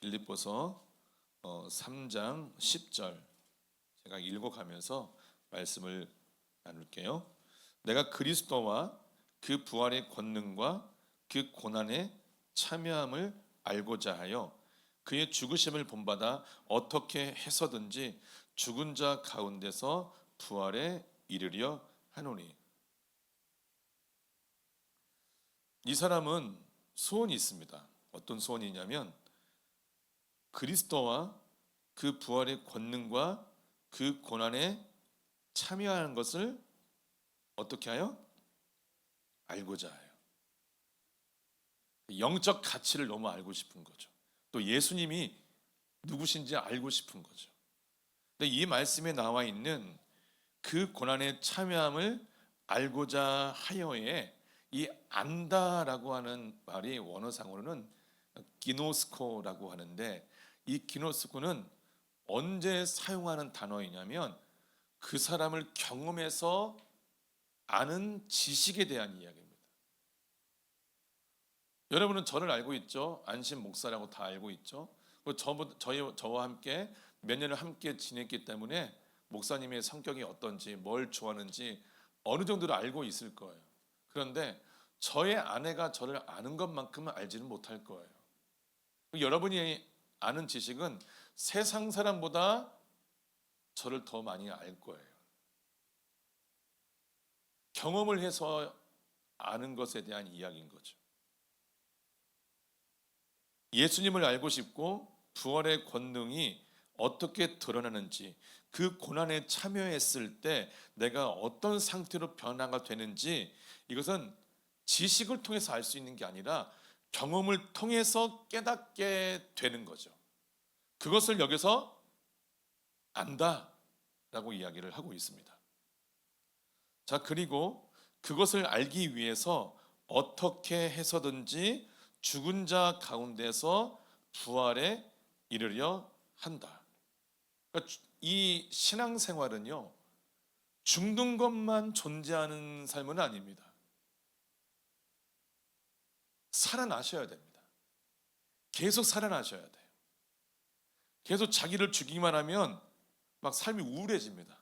빌립보서 3장 10절 제가 읽어가면서 말씀을 나눌게요. 내가 그리스도와 그 부활의 권능과 그 고난에 참여함을 알고자 하여 그의 죽으심을 본받아 어떻게 해서든지 죽은 자 가운데서 부활에 이르려 하노니. 이 사람은 소원이 있습니다. 어떤 소원이냐면 그리스도와 그 부활의 권능과 그 고난에 참여하는 것을 어떻게 하여? 알고자 해요. 영적 가치를 너무 알고 싶은 거죠. 또 예수님이 누구신지 알고 싶은 거죠. 근데 이 말씀에 나와 있는 그 고난에 참여함을 알고자 하여의 이 안다라고 하는 말이 원어상으로는 기노스코라고 하는데, 이 기노스코는 언제 사용하는 단어이냐면 그 사람을 경험해서 아는 지식에 대한 이야기입니다. 여러분은 저를 알고 있죠. 안심 목사라고 다 알고 있죠. 저와 함께 몇 년을 함께 지냈기 때문에 목사님의 성격이 어떤지, 뭘 좋아하는지 어느 정도로 알고 있을 거예요. 그런데 저의 아내가 저를 아는 것만큼은 알지는 못할 거예요. 여러분이 아는 지식은 세상 사람보다 저를 더 많이 알 거예요. 경험을 해서 아는 것에 대한 이야기인 거죠. 예수님을 알고 싶고 부활의 권능이 어떻게 드러나는지, 그 고난에 참여했을 때 내가 어떤 상태로 변화가 되는지, 이것은 지식을 통해서 알 수 있는 게 아니라 경험을 통해서 깨닫게 되는 거죠. 그것을 여기서 안다라고 이야기를 하고 있습니다. 자, 그리고 그것을 알기 위해서 어떻게 해서든지 죽은 자 가운데서 부활에 이르려 한다. 그러니까 이 신앙생활은요, 죽는 것만 존재하는 삶은 아닙니다. 살아나셔야 됩니다. 계속 살아나셔야 돼요. 계속 자기를 죽이기만 하면 막 삶이 우울해집니다.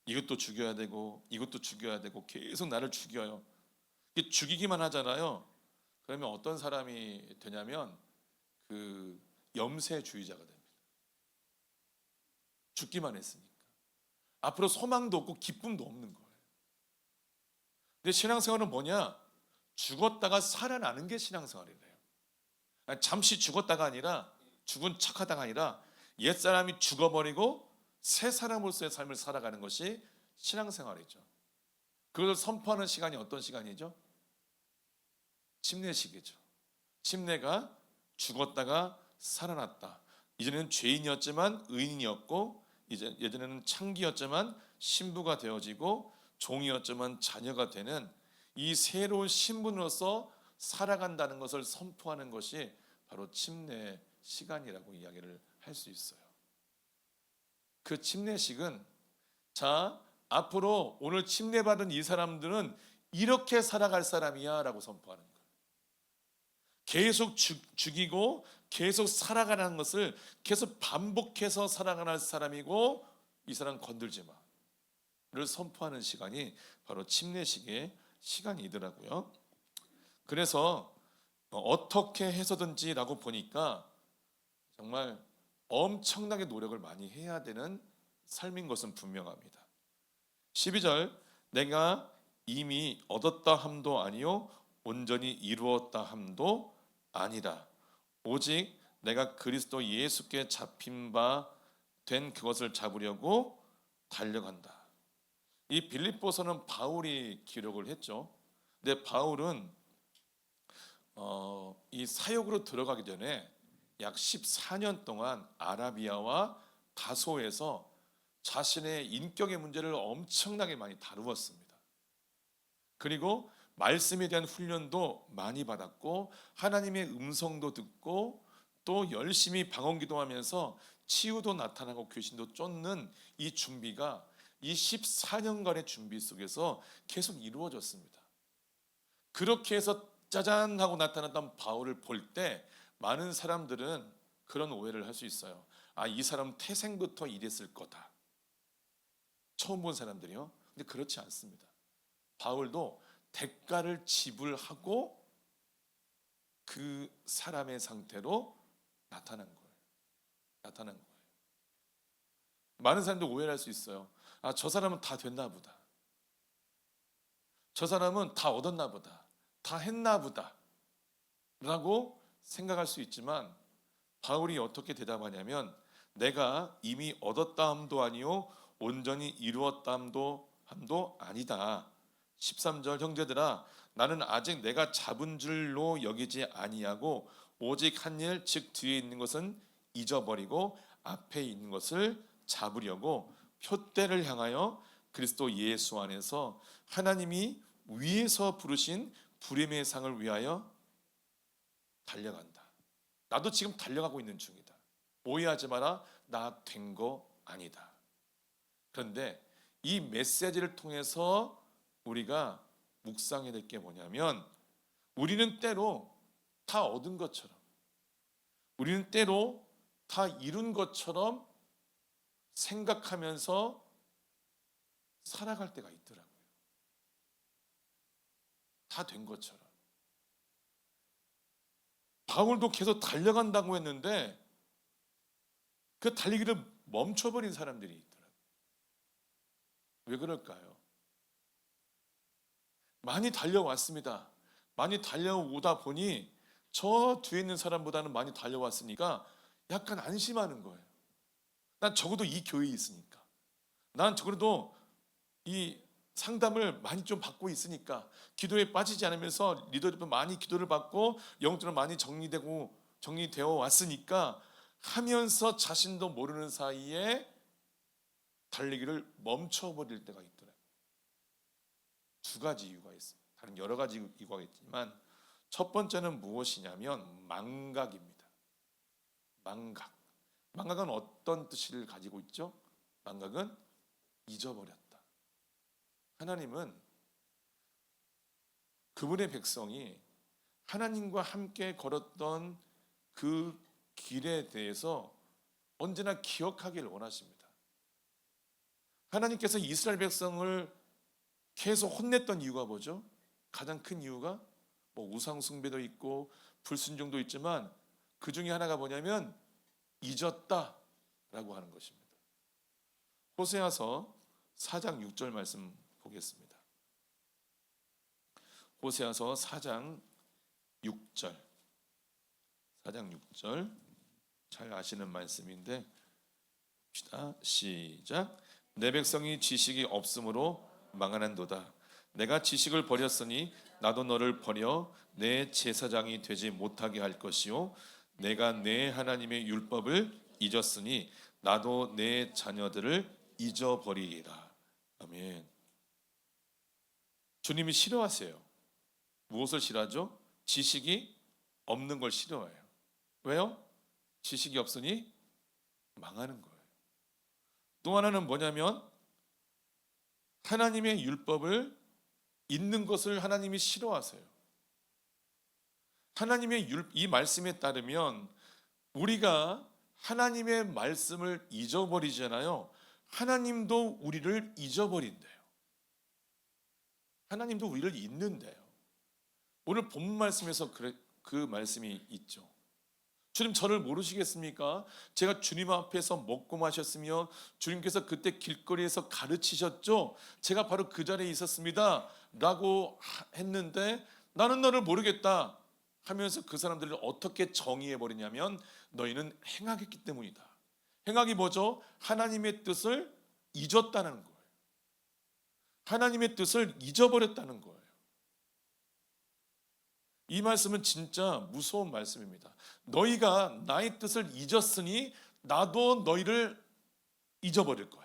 이것도 죽여야 되고 이것도 죽여야 되고 계속 나를 죽여요. 죽이기만 하잖아요. 그러면 어떤 사람이 되냐면 그 염세주의자가 됩니다. 죽기만 했으니까. 앞으로 소망도 없고 기쁨도 없는 거예요. 근데 신앙생활은 뭐냐? 죽었다가 살아나는 게 신앙생활이래요. 아니, 잠시 죽었다가 아니라 죽은 척하다가 아니라 옛사람이 죽어버리고 새 사람으로서의 삶을 살아가는 것이 신앙생활이죠. 그것을 선포하는 시간이 어떤 시간이죠? 침례식이죠. 침례가 죽었다가 살아났다. 이전에는 죄인이었지만 의인이었고, 예전에는 창기였지만 신부가 되어지고, 종이었지만 자녀가 되는 이 새로운 신분으로서 살아간다는 것을 선포하는 것이 바로 침례 시간이라고 이야기를 할 수 있어요. 그 침례식은 자, 앞으로 오늘 침례받은 이 사람들은 이렇게 살아갈 사람이야 라고 선포하는 거예요. 계속 죽이고 계속 살아가는 것을 계속 반복해서 살아가는 사람이고, 이 사람 건들지 마를 선포하는 시간이 바로 침례식의 시간이더라고요. 그래서 어떻게 해서든지라고 보니까 정말 엄청나게 노력을 많이 해야 되는 삶인 것은 분명합니다. 12절, 내가 이미 얻었다 함도 아니요 온전히 이루었다 함도 아니라 오직 내가 그리스도 예수께 잡힌 바 된 그것을 잡으려고 달려간다. 이 빌립보서는 바울이 기록을 했죠. 근데 바울은 이 사역으로 들어가기 전에 약 14년 동안 아라비아와 다소에서 자신의 인격의 문제를 엄청나게 많이 다루었습니다. 그리고 말씀에 대한 훈련도 많이 받았고, 하나님의 음성도 듣고, 또 열심히 방언 기도하면서 치유도 나타나고 귀신도 쫓는 이 준비가 이 14년간의 준비 속에서 계속 이루어졌습니다. 그렇게 해서 짜잔 하고 나타났던 바울을 볼 때 많은 사람들은 그런 오해를 할 수 있어요. 아, 이 사람 태생부터 이랬을 거다. 처음 본 사람들이요. 근데 그렇지 않습니다. 바울도 대가를 지불하고 그 사람의 상태로 나타난 거예요. 많은 사람들 오해를 할 수 있어요. 아, 저 사람은 다 됐나 보다. 저 사람은 다 얻었나 보다. 다 했나 보다. 라고 생각할 수 있지만, 바울이 어떻게 대답하냐면, 내가 이미 얻었다 함도 아니요 온전히 이루었다 함도 아니다. 13절, 형제들아 나는 아직 내가 잡은 줄로 여기지 아니하고 오직 한 일, 즉 뒤에 있는 것은 잊어버리고 앞에 있는 것을 잡으려고 표대를 향하여 그리스도 예수 안에서 하나님이 위에서 부르신 부름의 상을 위하여 달려간다. 나도 지금 달려가고 있는 중이다. 오해하지 마라. 나 된 거 아니다. 그런데 이 메시지를 통해서 우리가 묵상해야 될 게 뭐냐면, 우리는 때로 다 얻은 것처럼, 우리는 때로 다 이룬 것처럼 생각하면서 살아갈 때가 있더라고요. 다 된 것처럼. 바울도 계속 달려간다고 했는데 그 달리기를 멈춰버린 사람들이 있더라고요. 왜 그럴까요? 많이 달려왔습니다. 많이 달려오다 보니 저 뒤에 있는 사람보다는 많이 달려왔으니까 약간 안심하는 거예요. 난 적어도 이 교회에 있으니까, 난 적어도 이 상담을 많이 좀 받고 있으니까, 기도에 빠지지 않으면서 리더십도 많이 기도를 받고 영적으로 많이 정리되어 왔으니까 하면서 자신도 모르는 사이에 달리기를 멈춰버릴 때가 있더라고요. 두 가지 이유가 있어요. 다른 여러 가지 이유가 있지만 첫 번째는 무엇이냐면 망각입니다. 망각은 어떤 뜻을 가지고 있죠? 망각은 잊어버렸다. 하나님은 그분의 백성이 하나님과 함께 걸었던 그 길에 대해서 언제나 기억하기를 원하십니다. 하나님께서 이스라엘 백성을 계속 혼냈던 이유가 뭐죠? 가장 큰 이유가 우상 숭배도 있고 불순종도 있지만 그 중에 하나가 뭐냐면 잊었다라고 하는 것입니다. 호세아서 4장 6절 말씀 보겠습니다. 호세아서 4장 6절. 4장 6절 잘 아시는 말씀인데 봅시다. 시작. 내 백성이 지식이 없으므로 망하는도다. 내가 지식을 버렸으니 나도 너를 버려 내 제사장이 되지 못하게 할 것이요 내가 내 하나님의 율법을 잊었으니 나도 내 자녀들을 잊어버리리라. 아멘. 주님이 싫어하세요. 무엇을 싫어하죠? 지식이 없는 걸 싫어해요. 왜요? 지식이 없으니 망하는 거예요. 또 하나는 뭐냐면 하나님의 율법을 잊는 것을 하나님이 싫어하세요. 하나님의 이 말씀에 따르면 우리가 하나님의 말씀을 잊어버리잖아요. 하나님도 우리를 잊어버린대요. 하나님도 우리를 잊는데요. 오늘 본문 말씀에서 그 말씀이 있죠. 주님 저를 모르시겠습니까? 제가 주님 앞에서 먹고 마셨으며 주님께서 그때 길거리에서 가르치셨죠? 제가 바로 그 자리에 있었습니다 라고 했는데 나는 너를 모르겠다 하면서 그 사람들을 어떻게 정의해버리냐면 너희는 행하겠기 때문이다. 행하기 뭐죠? 하나님의 뜻을 잊었다는 거예요. 하나님의 뜻을 잊어버렸다는 거예요. 이 말씀은 진짜 무서운 말씀입니다. 너희가 나의 뜻을 잊었으니 나도 너희를 잊어버릴 거야.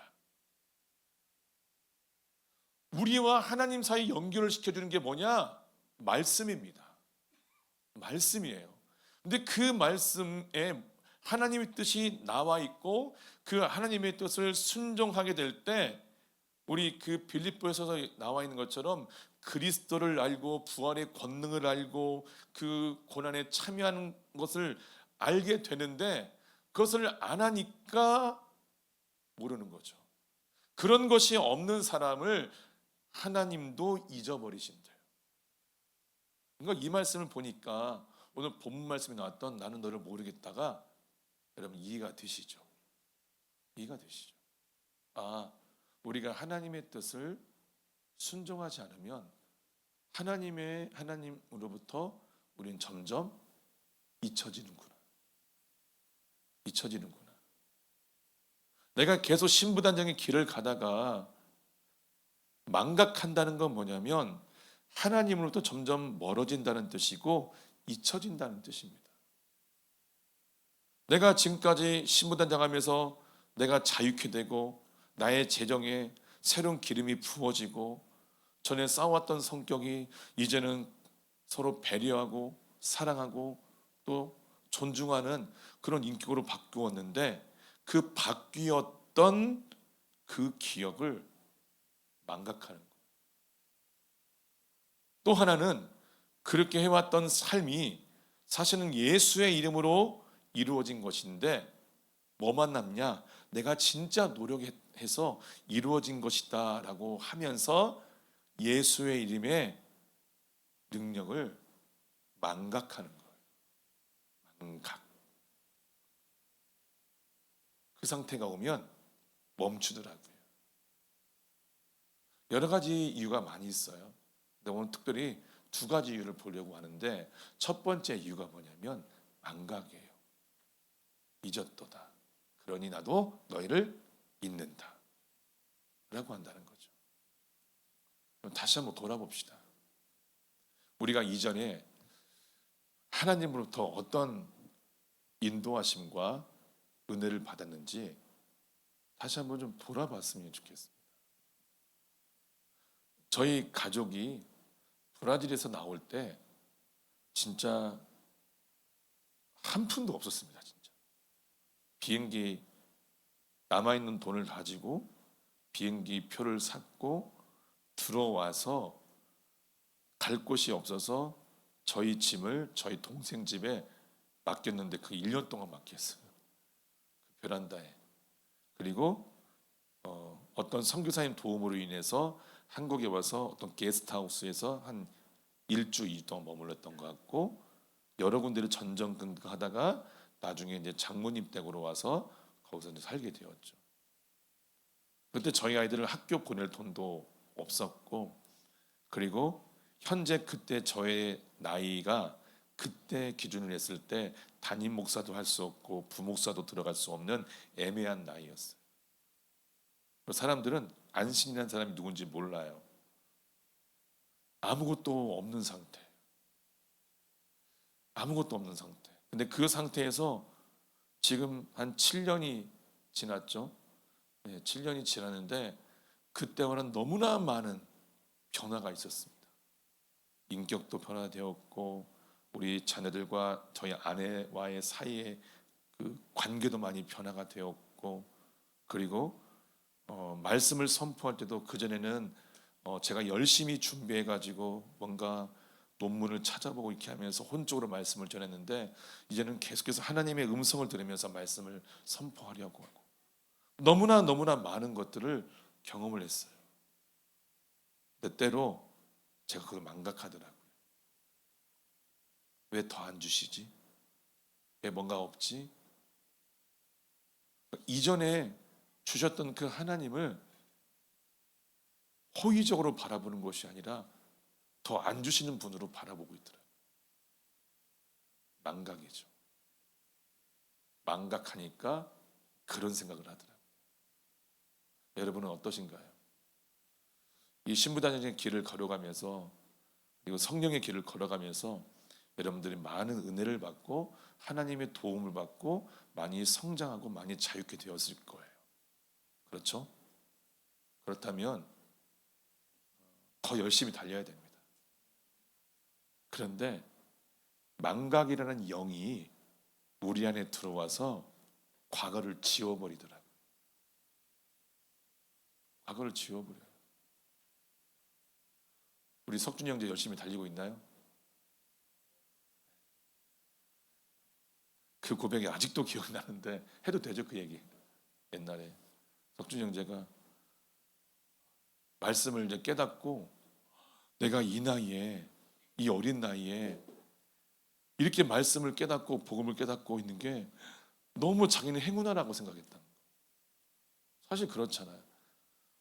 우리와 하나님 사이 연결을 시켜주는 게 뭐냐? 말씀입니다. 말씀이에요. 근데 그 말씀에 하나님의 뜻이 나와 있고 그 하나님의 뜻을 순종하게 될 때 우리 그 빌립보에서 나와 있는 것처럼 그리스도를 알고 부활의 권능을 알고 그 고난에 참여하는 것을 알게 되는데 그것을 안 하니까 모르는 거죠. 그런 것이 없는 사람을 하나님도 잊어버리신대요. 그러니까 이 말씀을 보니까 오늘 본문 말씀에 나왔던 나는 너를 모르겠다가 여러분 이해가 되시죠? 이해가 되시죠? 아, 우리가 하나님의 뜻을 순종하지 않으면 하나님으로부터 우리는 점점 잊혀지는구나. 내가 계속 신부단장의 길을 가다가 망각한다는 건 뭐냐면 하나님으로부터 점점 멀어진다는 뜻이고 잊혀진다는 뜻입니다. 내가 지금까지 신부단장하면서 내가 자유케 되고 나의 재정에 새로운 기름이 부어지고 전에 싸웠던 성격이 이제는 서로 배려하고 사랑하고 또 존중하는 그런 인격으로 바꾸었는데 그 바뀌었던 그 기억을 망각하는 거예요. 또 하나는 그렇게 해왔던 삶이 사실은 예수의 이름으로 이루어진 것인데 뭐만 남냐? 내가 진짜 노력해서 이루어진 것이다 라고 하면서 예수의 이름의 능력을 망각하는 거예요. 망각. 그 상태가 오면 멈추더라고요. 여러 가지 이유가 많이 있어요. 근데 오늘 특별히 두 가지 이유를 보려고 하는데 첫 번째 이유가 뭐냐면 망각이에요. 잊었도다. 그러니 나도 너희를 잊는다 라고 한다는 거죠. 그럼 다시 한번 돌아봅시다. 우리가 이전에 하나님으로부터 어떤 인도하심과 은혜를 받았는지 다시 한번 좀 돌아봤으면 좋겠습니다. 저희 가족이 브라질에서 나올 때 진짜 한 푼도 없었습니다. 진짜 비행기 남아있는 돈을 가지고 비행기 표를 샀고 들어와서 갈 곳이 없어서 저희 짐을 저희 동생 집에 맡겼는데 그 1년 동안 맡겼어요. 그 베란다에. 그리고 어떤 선교사님 도움으로 인해서 한국에 와서 어떤 게스트하우스에서 한 1주 2주 동안 머물렀던 것 같고 여러 군데를 전전긍긍하다가 나중에 이제 장모님 댁으로 와서 거기서 이제 살게 되었죠. 그때 저희 아이들을 학교 보낼 돈도 없었고, 그리고 현재 그때 저의 나이가 그때 기준을 했을 때 담임 목사도 할 수 없고 부목사도 들어갈 수 없는 애매한 나이였어요. 사람들은 안신이라는 사람이 누군지 몰라요. 아무것도 없는 상태. 아무것도 없는 상태. 근데 그 상태에서 지금 한 7년이 지났죠. 네, 7년이 지났는데 그때와는 너무나 많은 변화가 있었습니다. 인격도 변화되었고, 우리 자녀들과 저희 아내와의 사이에 그 관계도 많이 변화가 되었고, 그리고 말씀을 선포할 때도 그전에는 제가 열심히 준비해 가지고 뭔가 논문을 찾아보고 이렇게 하면서 혼적으로 말씀을 전했는데, 이제는 계속해서 하나님의 음성을 들으면서 말씀을 선포하려고 하고, 너무나 많은 것들을 경험을 했어요. 때때로 제가 그걸 망각하더라고요. 왜 더 안 주시지? 왜 뭔가 없지? 이전에 주셨던 그 하나님을 호의적으로 바라보는 것이 아니라 더 안 주시는 분으로 바라보고 있더라고요. 망각이죠. 망각하니까 그런 생각을 하더라고요. 여러분은 어떠신가요? 이 신부단장의 길을 걸어가면서, 그리고 성령의 길을 걸어가면서 여러분들이 많은 은혜를 받고 하나님의 도움을 받고 많이 성장하고 많이 자유케 되었을 거예요. 그렇죠? 그렇다면 더 열심히 달려야 됩니다. 그런데 망각이라는 영이 우리 안에 들어와서 과거를 지워버리더라고요. 과거를 지워버려요. 우리 석준이 형제 열심히 달리고 있나요? 그 고백이 아직도 기억이 나는데 해도 되죠, 그 얘기. 옛날에 석준이 형제가 말씀을 이제 깨닫고, 내가 이 나이에, 이 어린 나이에 이렇게 말씀을 깨닫고 복음을 깨닫고 있는 게 너무 자기는 행운하라고 생각했다. 사실 그렇잖아요.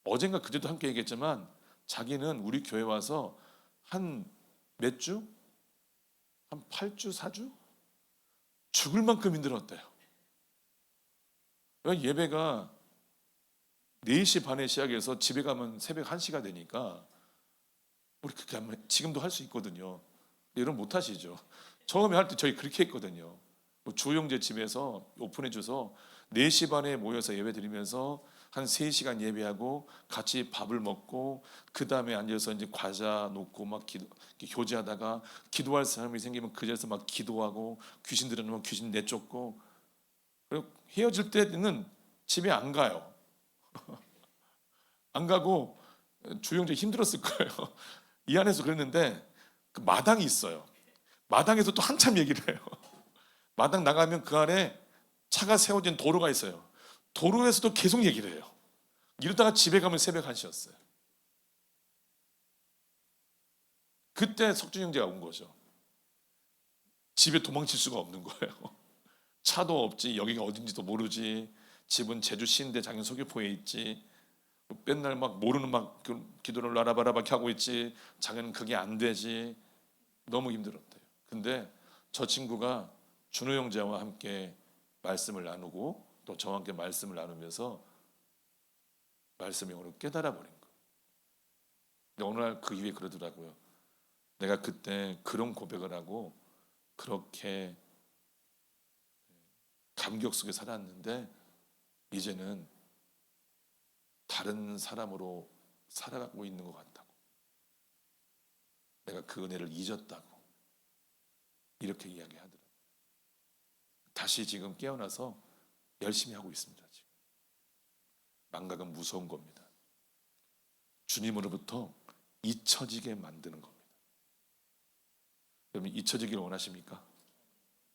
어젠가 그제도 함께 얘기했지만 자기는 우리 교회 와서 한 몇 주? 한 8주, 4주? 죽을 만큼 힘들었대요. 예배가 4시 반에 시작해서 집에 가면 새벽 1시가 되니까 우리 그렇게 하면 지금도 할 수 있거든요. 여러분 못 하시죠? 처음에 할 때 저희 그렇게 했거든요. 조영재 집에서 오픈해줘서 4시 반에 모여서 예배 드리면서 한 3시간 예배하고 같이 밥을 먹고, 그 다음에 앉아서 이제 과자 놓고 막 교제하다가 기도할 사람이 생기면 그 자리에서 막 기도하고, 귀신 들어오면 귀신 내쫓고, 그리고 헤어질 때는 집에 안 가요. 안 가고, 조영재 힘들었을 거예요. 이 안에서 그랬는데 그 마당이 있어요. 마당에서 또 한참 얘기를 해요. 마당 나가면 그 안에 차가 세워진 도로가 있어요. 도로에서도 계속 얘기를 해요. 이러다가 집에 가면 새벽 1시였어요. 그때 석준 형제가 온 거죠. 집에 도망칠 수가 없는 거예요. 차도 없지, 여기가 어딘지도 모르지, 집은 제주시인데 자기는 서귀포에 있지, 맨날 막 모르는 막 기도를 라라바라밖에 하고 있지, 자기는 그게 안 되지. 너무 힘들었대요. 근데 저 친구가 준호 형제와 함께 말씀을 나누고 또 저와 함께 말씀을 나누면서 말씀이 오늘 깨달아 버린 거예요. 근데 어느 날 그 이후에 그러더라고요. 내가 그때 그런 고백을 하고 그렇게 감격 속에 살았는데 이제는 다른 사람으로 살아가고 있는 것 같다고. 내가 그 은혜를 잊었다고. 이렇게 이야기하더라고요. 다시 지금 깨어나서 열심히 하고 있습니다. 지금. 망각은 무서운 겁니다. 주님으로부터 잊혀지게 만드는 겁니다. 여러분 잊혀지기를 원하십니까?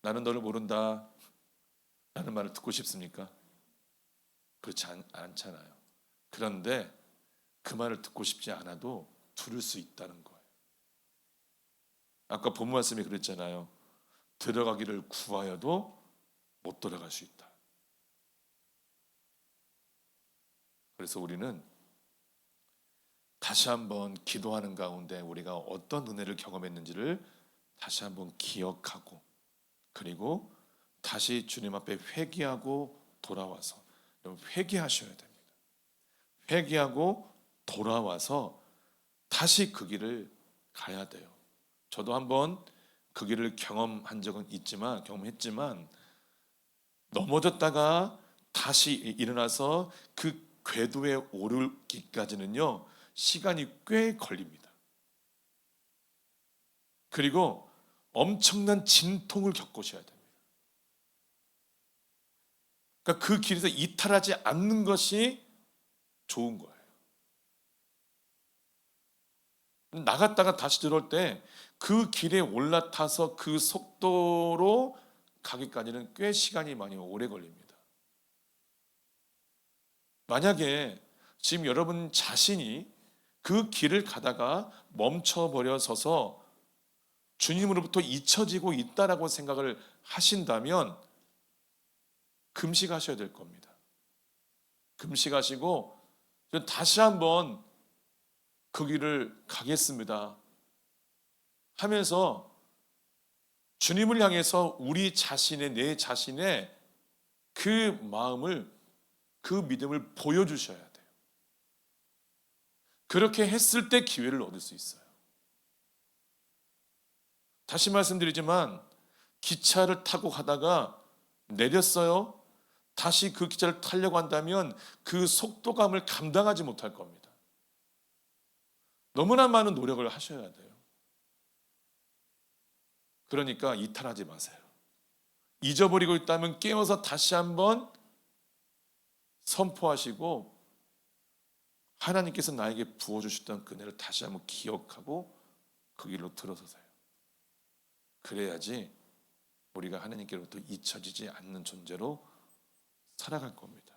나는 너를 모른다 라는 말을 듣고 싶습니까? 그렇지 않잖아요. 그런데 그 말을 듣고 싶지 않아도 들을 수 있다는 거예요. 아까 본문 말씀에 그랬잖아요. 들어가기를 구하여도 못 들어갈 수 있다. 그래서 우리는 다시 한번 기도하는 가운데 우리가 어떤 은혜를 경험했는지를 다시 한번 기억하고, 그리고 다시 주님 앞에 회개하고 돌아와서, 여러분 회개하셔야 됩니다. 회개하고 돌아와서 다시 그 길을 가야 돼요. 저도 한번 그 길을 경험했지만 넘어졌다가 다시 일어나서 그 궤도에 오르기까지는요 시간이 꽤 걸립니다. 그리고 엄청난 진통을 겪으셔야 됩니다. 그러니까 그 길에서 이탈하지 않는 것이 좋은 거예요. 나갔다가 다시 들어올 때 그 길에 올라타서 그 속도로 가기까지는 꽤 시간이 많이 오래 걸립니다. 만약에 지금 여러분 자신이 그 길을 가다가 멈춰버려 서서 주님으로부터 잊혀지고 있다라고 생각을 하신다면 금식하셔야 될 겁니다. 금식하시고 다시 한번 그 길을 가겠습니다 하면서 주님을 향해서 내 자신의 그 마음을, 그 믿음을 보여주셔야 돼요. 그렇게 했을 때 기회를 얻을 수 있어요. 다시 말씀드리지만 기차를 타고 가다가 내렸어요. 다시 그 기차를 타려고 한다면 그 속도감을 감당하지 못할 겁니다. 너무나 많은 노력을 하셔야 돼요. 그러니까 이탈하지 마세요. 잊어버리고 있다면 깨어서 다시 한번 선포하시고 하나님께서 나에게 부어주셨던 그 은혜를 다시 한번 기억하고 그 길로 들어서세요. 그래야지 우리가 하나님께로부터 잊혀지지 않는 존재로 살아갈 겁니다.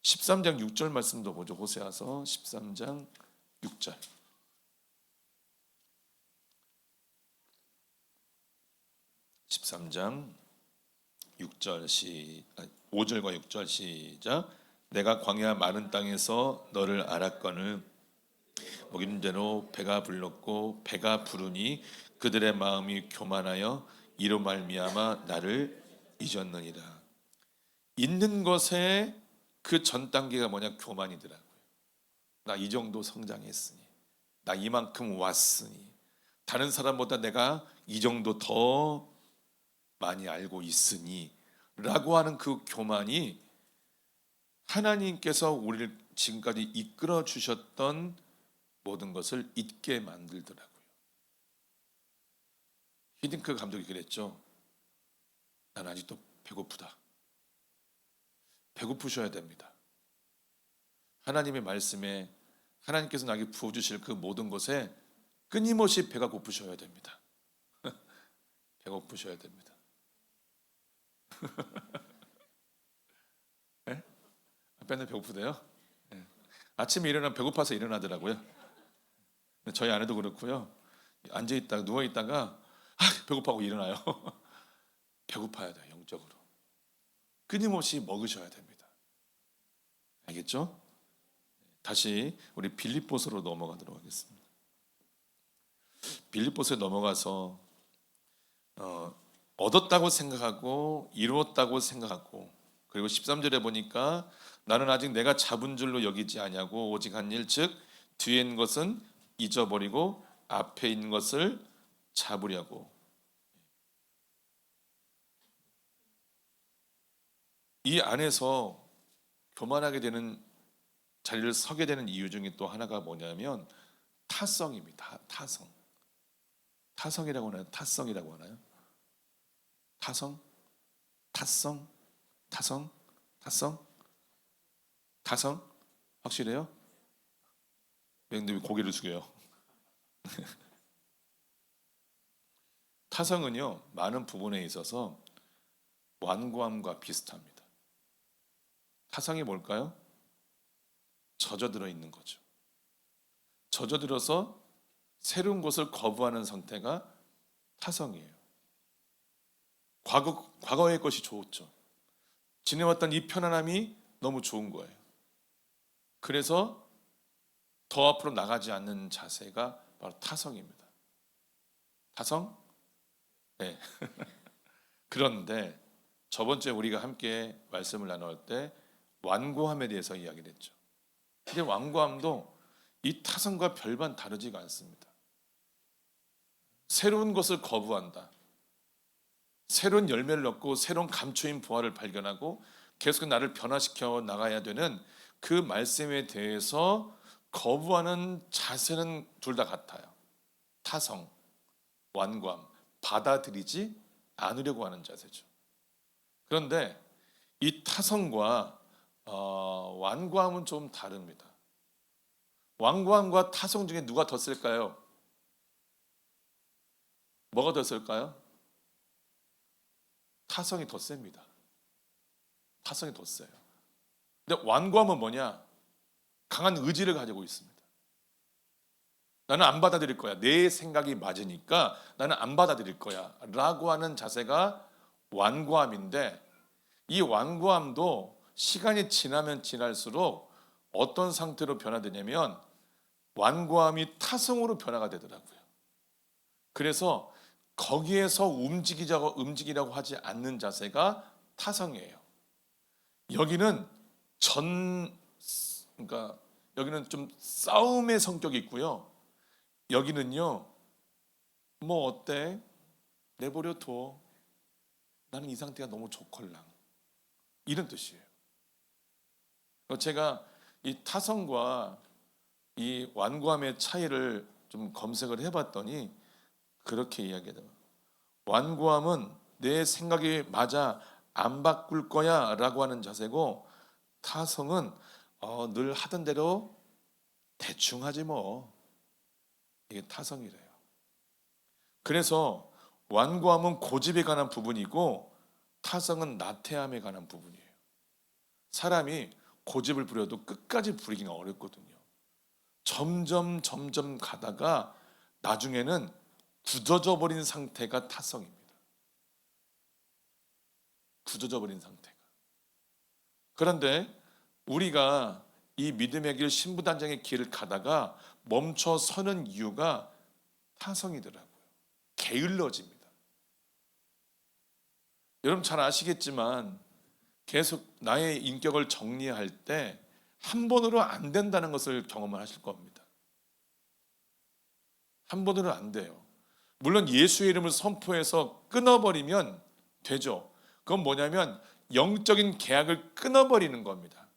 13장 6절 말씀도 보죠. 호세아서 13장 6절. 13장 6절 5절과 6절 시작. 내가 광야 마른 땅에서 너를 알았거늘 먹이는 대로 배가 불렀고 배가 부르니 그들의 마음이 교만하여 이로 말미암아 나를 잊었느니라. 있는 것에 그 전 단계가 뭐냐? 교만이더라고요. 나 이 정도 성장했으니, 나 이만큼 왔으니, 다른 사람보다 내가 이 정도 더 많이 알고 있으니 라고 하는 그 교만이 하나님께서 우리를 지금까지 이끌어 주셨던 모든 것을 잊게 만들더라고요. 히딩크 감독이 그랬죠. 난 아직도 배고프다. 배고프셔야 됩니다. 하나님의 말씀에 하나님께서 나에게 부어주실 그 모든 것에 끊임없이 배가 고프셔야 됩니다. 배고프셔야 됩니다. 네? 아빠는 배고프대요? 네. 아침에 일어나면 배고파서 일어나더라고요. 저희 아내도 그렇고요. 앉아있다가 누워있다가 배고파고 일어나요. 배고파야 돼요. 영적으로 끊임없이 먹으셔야 됩니다. 알겠죠? 다시 우리 빌립보서로 넘어가도록 하겠습니다. 빌립보서에 넘어가서 얻었다고 생각하고 이루었다고 생각하고, 그리고 13절에 보니까 나는 아직 내가 잡은 줄로 여기지 아니하고 오직 한 일 즉 뒤에 있는 것은 잊어버리고 앞에 있는 것을 잡으려고. 이 안에서 교만하게 되는, 자리를 서게 되는 이유 중에 또 하나가 뭐냐면 타성입니다. 타성. 타성이라고 하나요? 타성이라고 하나요? 타성? 타성? 타성? 타성? 타성? 확실해요? 왜 고개를 숙여요? 타성은요 많은 부분에 있어서 완고함과 비슷합니다. 타성이 뭘까요? 젖어들어 있는 거죠. 젖어들어서 새로운 것을 거부하는 상태가 타성이에요. 과거의 것이 좋았죠. 지내왔던 이 편안함이 너무 좋은 거예요. 그래서 더 앞으로 나가지 않는 자세가 바로 타성입니다. 타성? 네. 그런데 저번 주에 우리가 함께 말씀을 나눌 때 완고함에 대해서 이야기를 했죠. 근데 완고함도 이 타성과 별반 다르지가 않습니다. 새로운 것을 거부한다. 새로운 열매를 얻고 새로운 감추인 부활을 발견하고 계속 나를 변화시켜 나가야 되는 그 말씀에 대해서 거부하는 자세는 둘 다 같아요. 타성, 완고함, 받아들이지 않으려고 하는 자세죠. 그런데 이 타성과 완고함은 좀 다릅니다. 완고함과 타성 중에 누가 더 쓸까요? 뭐가 더 쓸까요? 타성이 더 셉니다. 타성이 더 세요. 근데 완고함은 뭐냐? 강한 의지를 가지고 있습니다. 나는 안 받아들일 거야. 내 생각이 맞으니까 나는 안 받아들일 거야 라고 하는 자세가 완고함인데, 이 완고함도 시간이 지나면 지날수록 어떤 상태로 변화되냐면 완고함이 타성으로 변화가 되더라고요. 그래서 거기에서 움직이라고 하지 않는 자세가 타성이에요. 여기는 그러니까 여기는 좀 싸움의 성격이 있고요. 여기는요, 뭐 어때? 내버려 둬. 나는 이 상태가 너무 좋걸랑. 이런 뜻이에요. 제가 이 타성과 이 완고함의 차이를 좀 검색을 해봤더니 그렇게 이야기해요. 완고함은 내 생각이 맞아 안 바꿀 거야 라고 하는 자세고, 타성은 늘 하던 대로 대충 하지 뭐. 이게 타성이래요. 그래서 완고함은 고집에 관한 부분이고 타성은 나태함에 관한 부분이에요. 사람이 고집을 부려도 끝까지 부리기가 어렵거든요. 점점 가다가 나중에는 굳어져 버린 상태가 타성입니다. 굳어져 버린 상태가. 그런데 우리가 이 믿음의 길, 신부단장의 길을 가다가 멈춰 서는 이유가 타성이더라고요. 게을러집니다. 여러분 잘 아시겠지만 계속 나의 인격을 정리할 때 한 번으로 안 된다는 것을 경험을 하실 겁니다. 한 번으로 안 돼요. 물론 예수의 이름을 선포해서 끊어버리면 되죠. 그건 뭐냐면 영적인 계약을 끊어버리는 겁니다.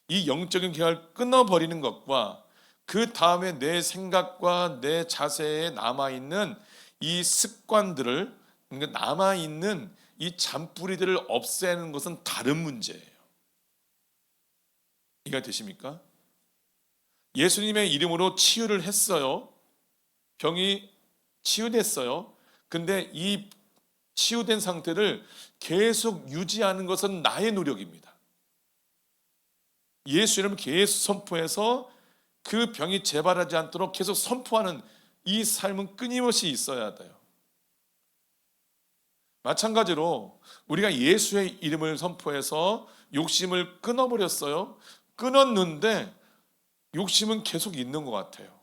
이 영적인 계약을 끊어버리는 것과 그 다음에 내 생각과 내 자세에 남아있는 이 습관들을, 그러니까 남아있는 이 잔뿌리들을 없애는 것은 다른 문제예요. 이해가 되십니까? 예수님의 이름으로 치유를 했어요. 병이 치유됐어요. 근데 이 치유된 상태를 계속 유지하는 것은 나의 노력입니다. 예수 이름을 계속 선포해서 그 병이 재발하지 않도록 계속 선포하는 이 삶은 끊임없이 있어야 돼요. 마찬가지로 우리가 예수의 이름을 선포해서 욕심을 끊어버렸어요. 끊었는데 욕심은 계속 있는 것 같아요.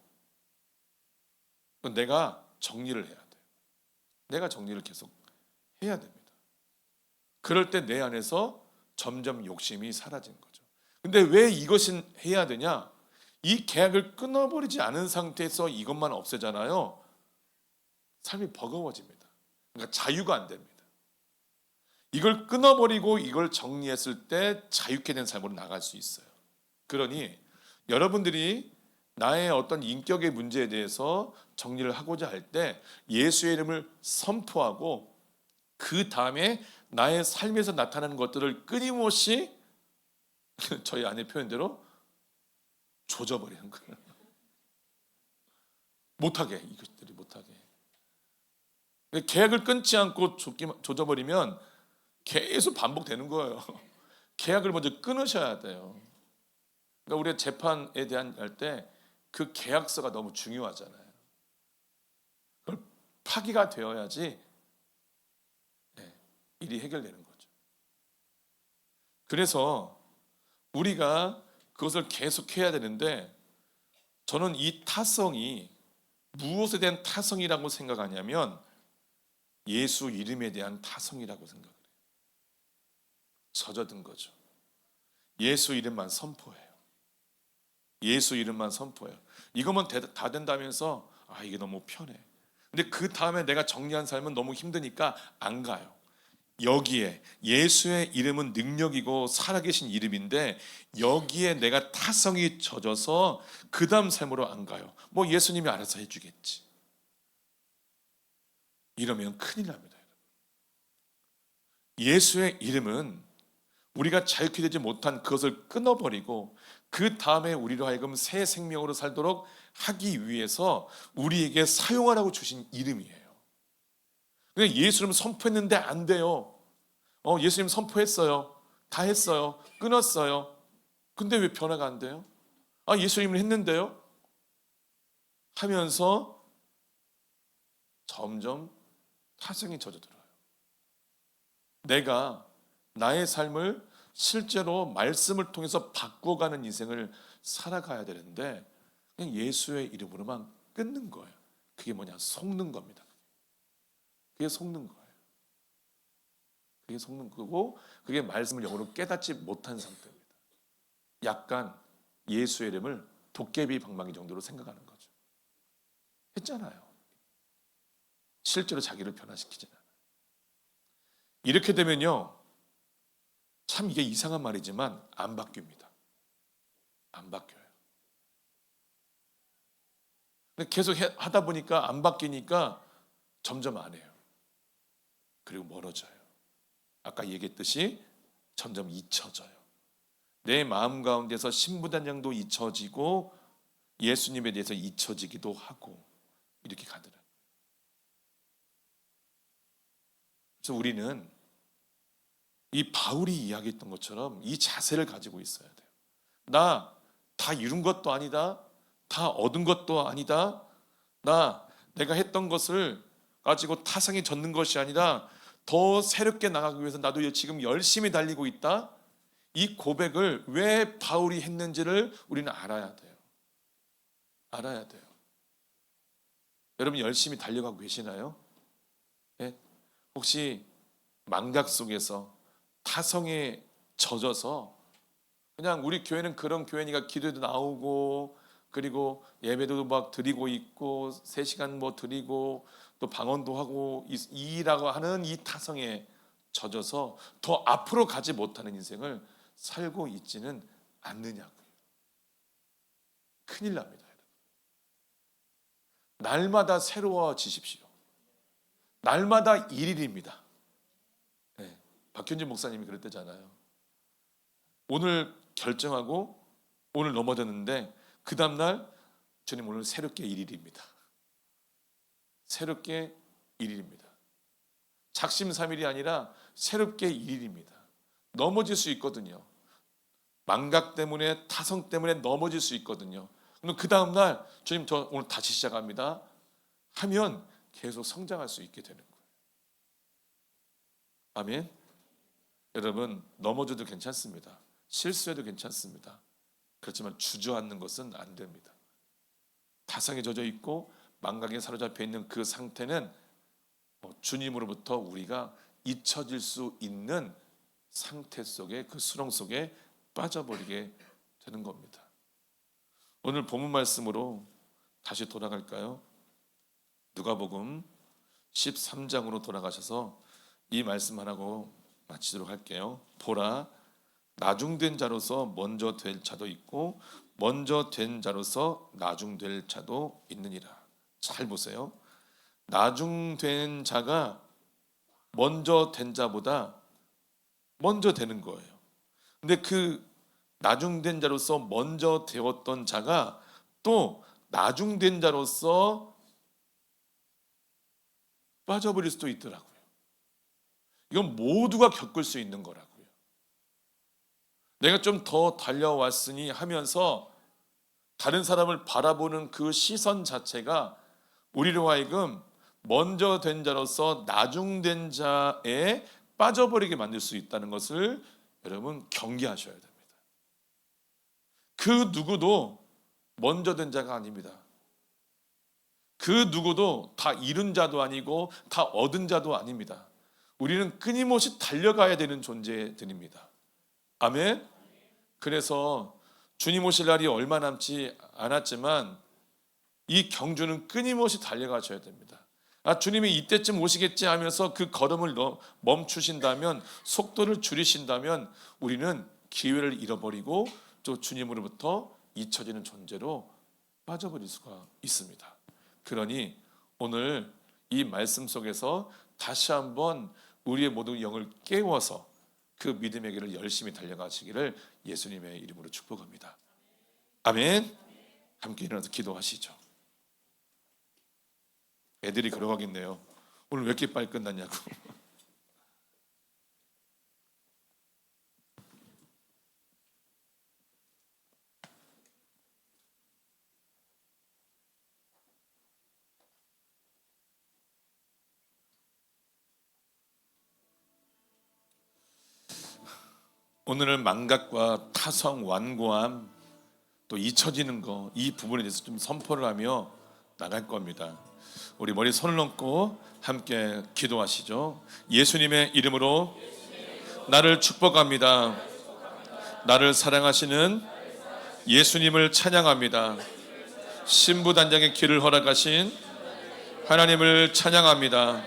내가 정리를 해야 돼요. 내가 정리를 계속 해야 됩니다. 그럴 때 내 안에서 점점 욕심이 사라지는 거죠. 근데 왜 이것은 해야 되냐? 이 계약을 끊어버리지 않은 상태에서 이것만 없애잖아요. 삶이 버거워집니다. 그러니까 자유가 안 됩니다. 이걸 끊어버리고 이걸 정리했을 때 자유케 된 삶으로 나갈 수 있어요. 그러니 여러분들이 나의 어떤 인격의 문제에 대해서 정리를 하고자 할 때 예수의 이름을 선포하고 그 다음에 나의 삶에서 나타나는 것들을 끊임없이 저희 아내 표현대로 조져버리는 거예요. 못하게, 이것들이 못하게. 계약을 끊지 않고 조져버리면 계속 반복되는 거예요. 계약을 먼저 끊으셔야 돼요. 그러니까 우리가 재판에 대한 할 때 그 계약서가 너무 중요하잖아요. 그걸 파기가 되어야지 일이 해결되는 거죠. 그래서 우리가 그것을 계속해야 되는데 저는 이 타성이 무엇에 대한 타성이라고 생각하냐면 예수 이름에 대한 타성이라고 생각을 해요. 젖어든 거죠. 예수 이름만 선포해요. 예수 이름만 선포해요. 이거면 다 된다면서 이게 너무 편해. 근데 그 다음에 내가 정리한 삶은 너무 힘드니까 안 가요. 여기에 예수의 이름은 능력이고 살아계신 이름인데 여기에 내가 타성이 젖어서 그 다음 삶으로 안 가요. 뭐 예수님이 알아서 해주겠지. 이러면 큰일 납니다. 예수의 이름은 우리가 자유케 되지 못한 그것을 끊어버리고 그 다음에 우리로 하여금 새 생명으로 살도록 하기 위해서 우리에게 사용하라고 주신 이름이에요. 근데 예수님 선포했는데 안 돼요. 예수님 선포했어요. 다 했어요. 끊었어요. 근데 왜 변화가 안 돼요? 예수님은 했는데요. 하면서 점점 타성이 젖어들어요. 내가 나의 삶을 실제로 말씀을 통해서 바꿔가는 인생을 살아가야 되는데 그냥 예수의 이름으로만 끊는 거예요. 그게 뭐냐? 속는 겁니다. 그게 속는 거예요. 그게 속는 거고 그게 말씀을 영으로 깨닫지 못한 상태입니다. 약간 예수의 이름을 도깨비 방망이 정도로 생각하는 거죠. 했잖아요. 실제로 자기를 변화시키지 않아요. 이렇게 되면요, 참 이게 이상한 말이지만 안 바뀝니다. 안 바뀌어요. 근데 계속 하다 보니까 안 바뀌니까 점점 안 해요. 그리고 멀어져요. 아까 얘기했듯이 점점 잊혀져요. 내 마음 가운데서 신부단장도 잊혀지고 예수님에 대해서 잊혀지기도 하고 이렇게 가더라고요. 그래서 우리는 이 바울이 이야기했던 것처럼 이 자세를 가지고 있어야 돼요. 나 다 이룬 것도 아니다. 다 얻은 것도 아니다. 내가 했던 것을 가지고 타성에 젖는 것이 아니라 더 새롭게 나가기 위해서 나도 지금 열심히 달리고 있다. 이 고백을 왜 바울이 했는지를 우리는 알아야 돼요. 알아야 돼요. 여러분 열심히 달려가고 계시나요? 네? 혹시 망각 속에서 타성에 젖어서 그냥 우리 교회는 그런 교회니까 기도도 나오고 그리고 예배도 막 드리고 있고 3시간 뭐 드리고 또 방언도 하고 이라고 하는 이 타성에 젖어서 더 앞으로 가지 못하는 인생을 살고 있지는 않느냐고요. 큰일 납니다. 날마다 새로워지십시오. 날마다 일일입니다. 네, 박현진 목사님이 그랬대잖아요. 오늘 결정하고 오늘 넘어졌는데 그 다음날 주님 오늘 새롭게 일일입니다. 새롭게 일일입니다. 작심삼일이 아니라 새롭게 일일입니다. 넘어질 수 있거든요. 망각 때문에 타성 때문에 넘어질 수 있거든요. 그럼 그 다음날 주님 저 오늘 다시 시작합니다 하면 계속 성장할 수 있게 되는 거예요. 아멘. 여러분 넘어져도 괜찮습니다. 실수해도 괜찮습니다. 그렇지만 주저앉는 것은 안 됩니다. 타성에 젖어 있고 망각에 사로잡혀 있는 그 상태는 주님으로부터 우리가 잊혀질 수 있는 상태 속에 그 수렁 속에 빠져버리게 되는 겁니다. 오늘 본문 말씀으로 다시 돌아갈까요? 누가복음 13장으로 돌아가셔서 이 말씀 하라고 마치도록 할게요. 보라, 나중된 자로서 먼저 될 자도 있고 먼저 된 자로서 나중될 자도 있느니라. 잘 보세요. 나중된 자가 먼저 된 자보다 먼저 되는 거예요. 근데 그 나중된 자로서 먼저 되었던 자가 또 나중된 자로서 빠져버릴 수도 있더라고요. 이건 모두가 겪을 수 있는 거라고요. 내가 좀 더 달려왔으니 하면서 다른 사람을 바라보는 그 시선 자체가 우리로 하여금 먼저 된 자로서 나중된 자에 빠져버리게 만들 수 있다는 것을 여러분 경계하셔야 됩니다. 그 누구도 먼저 된 자가 아닙니다. 그 누구도 다 잃은 자도 아니고 다 얻은 자도 아닙니다. 우리는 끊임없이 달려가야 되는 존재들입니다. 아멘. 그래서 주님 오실 날이 얼마 남지 않았지만 이 경주는 끊임없이 달려가셔야 됩니다. 주님이 이때쯤 오시겠지 하면서 그 걸음을 멈추신다면, 속도를 줄이신다면 우리는 기회를 잃어버리고 또 주님으로부터 잊혀지는 존재로 빠져버릴 수가 있습니다. 그러니 오늘 이 말씀 속에서 다시 한번 우리의 모든 영을 깨워서 그 믿음의 길을 열심히 달려가시기를 예수님의 이름으로 축복합니다. 아멘. 함께 일어나서 기도하시죠. 애들이 걸어가겠네요. 오늘 왜 이렇게 빨리 끝났냐고. 오늘은 망각과 타성, 완고함, 또 잊혀지는 거, 이 부분에 대해서 좀 선포를 하며 나갈 겁니다. 우리 머리 손을 얹고 함께 기도하시죠. 예수님의 이름으로 나를 축복합니다. 나를 사랑하시는 예수님을 찬양합니다. 신부단장의 길을 허락하신 하나님을 찬양합니다.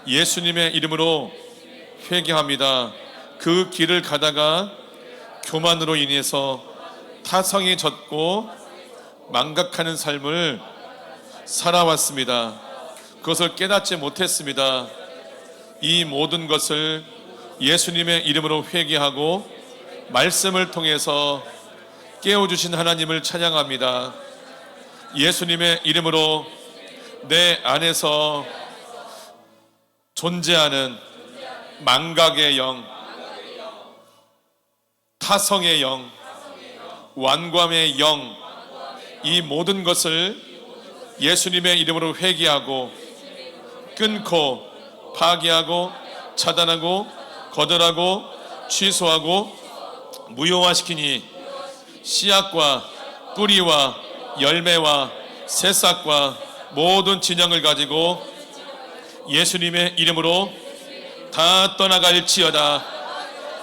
예수님의 이름으로 회개합니다. 그 길을 가다가 교만으로 인해서 타성이 젖고 망각하는 삶을 살아왔습니다. 그것을 깨닫지 못했습니다. 이 모든 것을 예수님의 이름으로 회개하고 말씀을 통해서 깨워주신 하나님을 찬양합니다. 예수님의 이름으로 내 안에서 존재하는 망각의 영, 타성의 영, 완고함의 영, 이 모든 것을 예수님의 이름으로 회개하고 끊고 파괴하고 차단하고 거절하고 취소하고 무효화시키니 씨앗과 뿌리와 열매와 새싹과 모든 진영을 가지고 예수님의 이름으로 다 떠나갈지어다.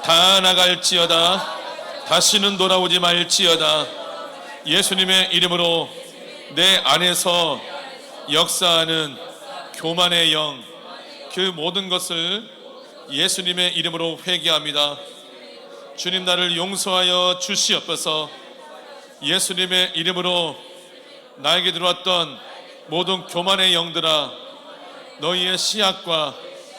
다 나갈지어다. 다시는 돌아오지 말지어다. 예수님의 이름으로 내 안에서 역사하는 교만의 영, 그 모든 것을 예수님의 이름으로 회개합니다. 주님, 나를 용서하여 주시옵소서. 예수님의 이름으로 나에게 들어왔던 모든 교만의 영들아, 너희의 씨앗과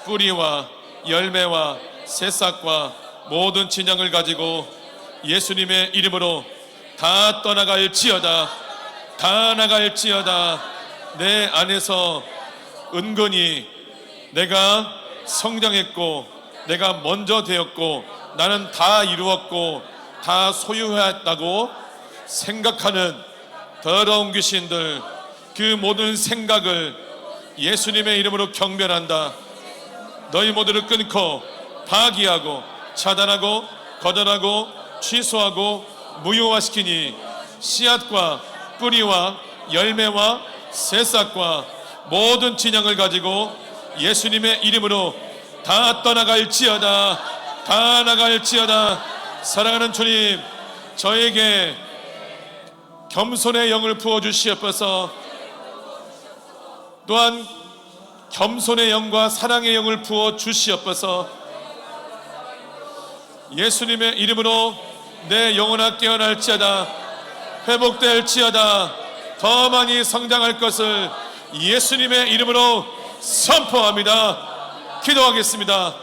뿌리와 열매와 새싹과 모든 진영을 가지고 예수님의 이름으로 다 떠나갈지어다. 다 나갈지어다. 내 안에서 은근히 내가 성장했고 내가 먼저 되었고 나는 다 이루었고 다 소유했다고 생각하는 더러운 귀신들, 그 모든 생각을 예수님의 이름으로 경멸한다. 너희 모두를 끊고 파기하고 차단하고 거절하고 취소하고 무효화시키니 씨앗과 뿌리와 열매와 새싹과 모든 진영을 가지고 예수님의 이름으로 다 떠나갈지어다. 다 나갈지어다. 사랑하는 주님, 저에게 겸손의 영을 부어주시옵소서. 또한 겸손의 영과 사랑의 영을 부어주시옵소서. 예수님의 이름으로 내 영혼아 깨어날지어다. 회복될지어다. 더 많이 성장할 것을 예수님의 이름으로 선포합니다. 기도하겠습니다.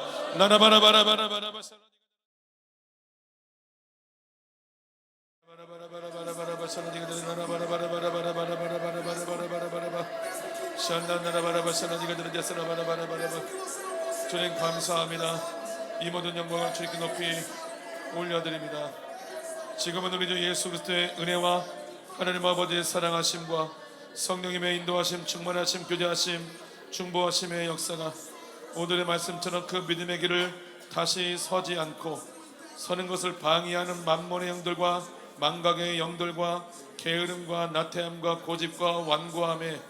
주님 감사합니다. 이 모든 영광을 주님께 높이 올려드립니다. 지금은 우리 주 예수 그리스도의 은혜와 하나님 아버지의 사랑하심과 성령님의 인도하심, 충만하심, 교제하심, 중보하심의 역사가 오늘의 말씀처럼 그 믿음의 길을 다시 서지 않고 서는 것을 방해하는 만몬의 영들과 망각의 영들과 게으름과 나태함과 고집과 완고함에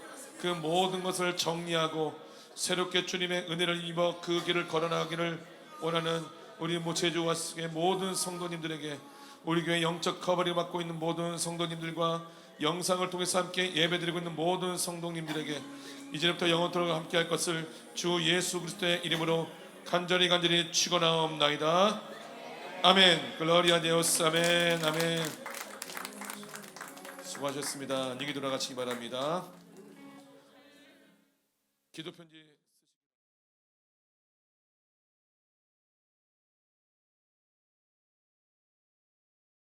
그 모든 것을 정리하고 새롭게 주님의 은혜를 입어 그 길을 걸어나가기를 원하는 우리 모체주와 모든 성도님들에게, 우리 교회 영적 커버를 받고 있는 모든 성도님들과 영상을 통해서 함께 예배드리고 있는 모든 성도님들에게 이제부터 영원토록 함께할 것을 주 예수 그리스도의 이름으로 간절히 축원하옵나이다. 아멘. 글로리아 데오스. 아멘. 아멘. 수고하셨습니다. 안녕히 돌아가시기 바랍니다. 기도 편지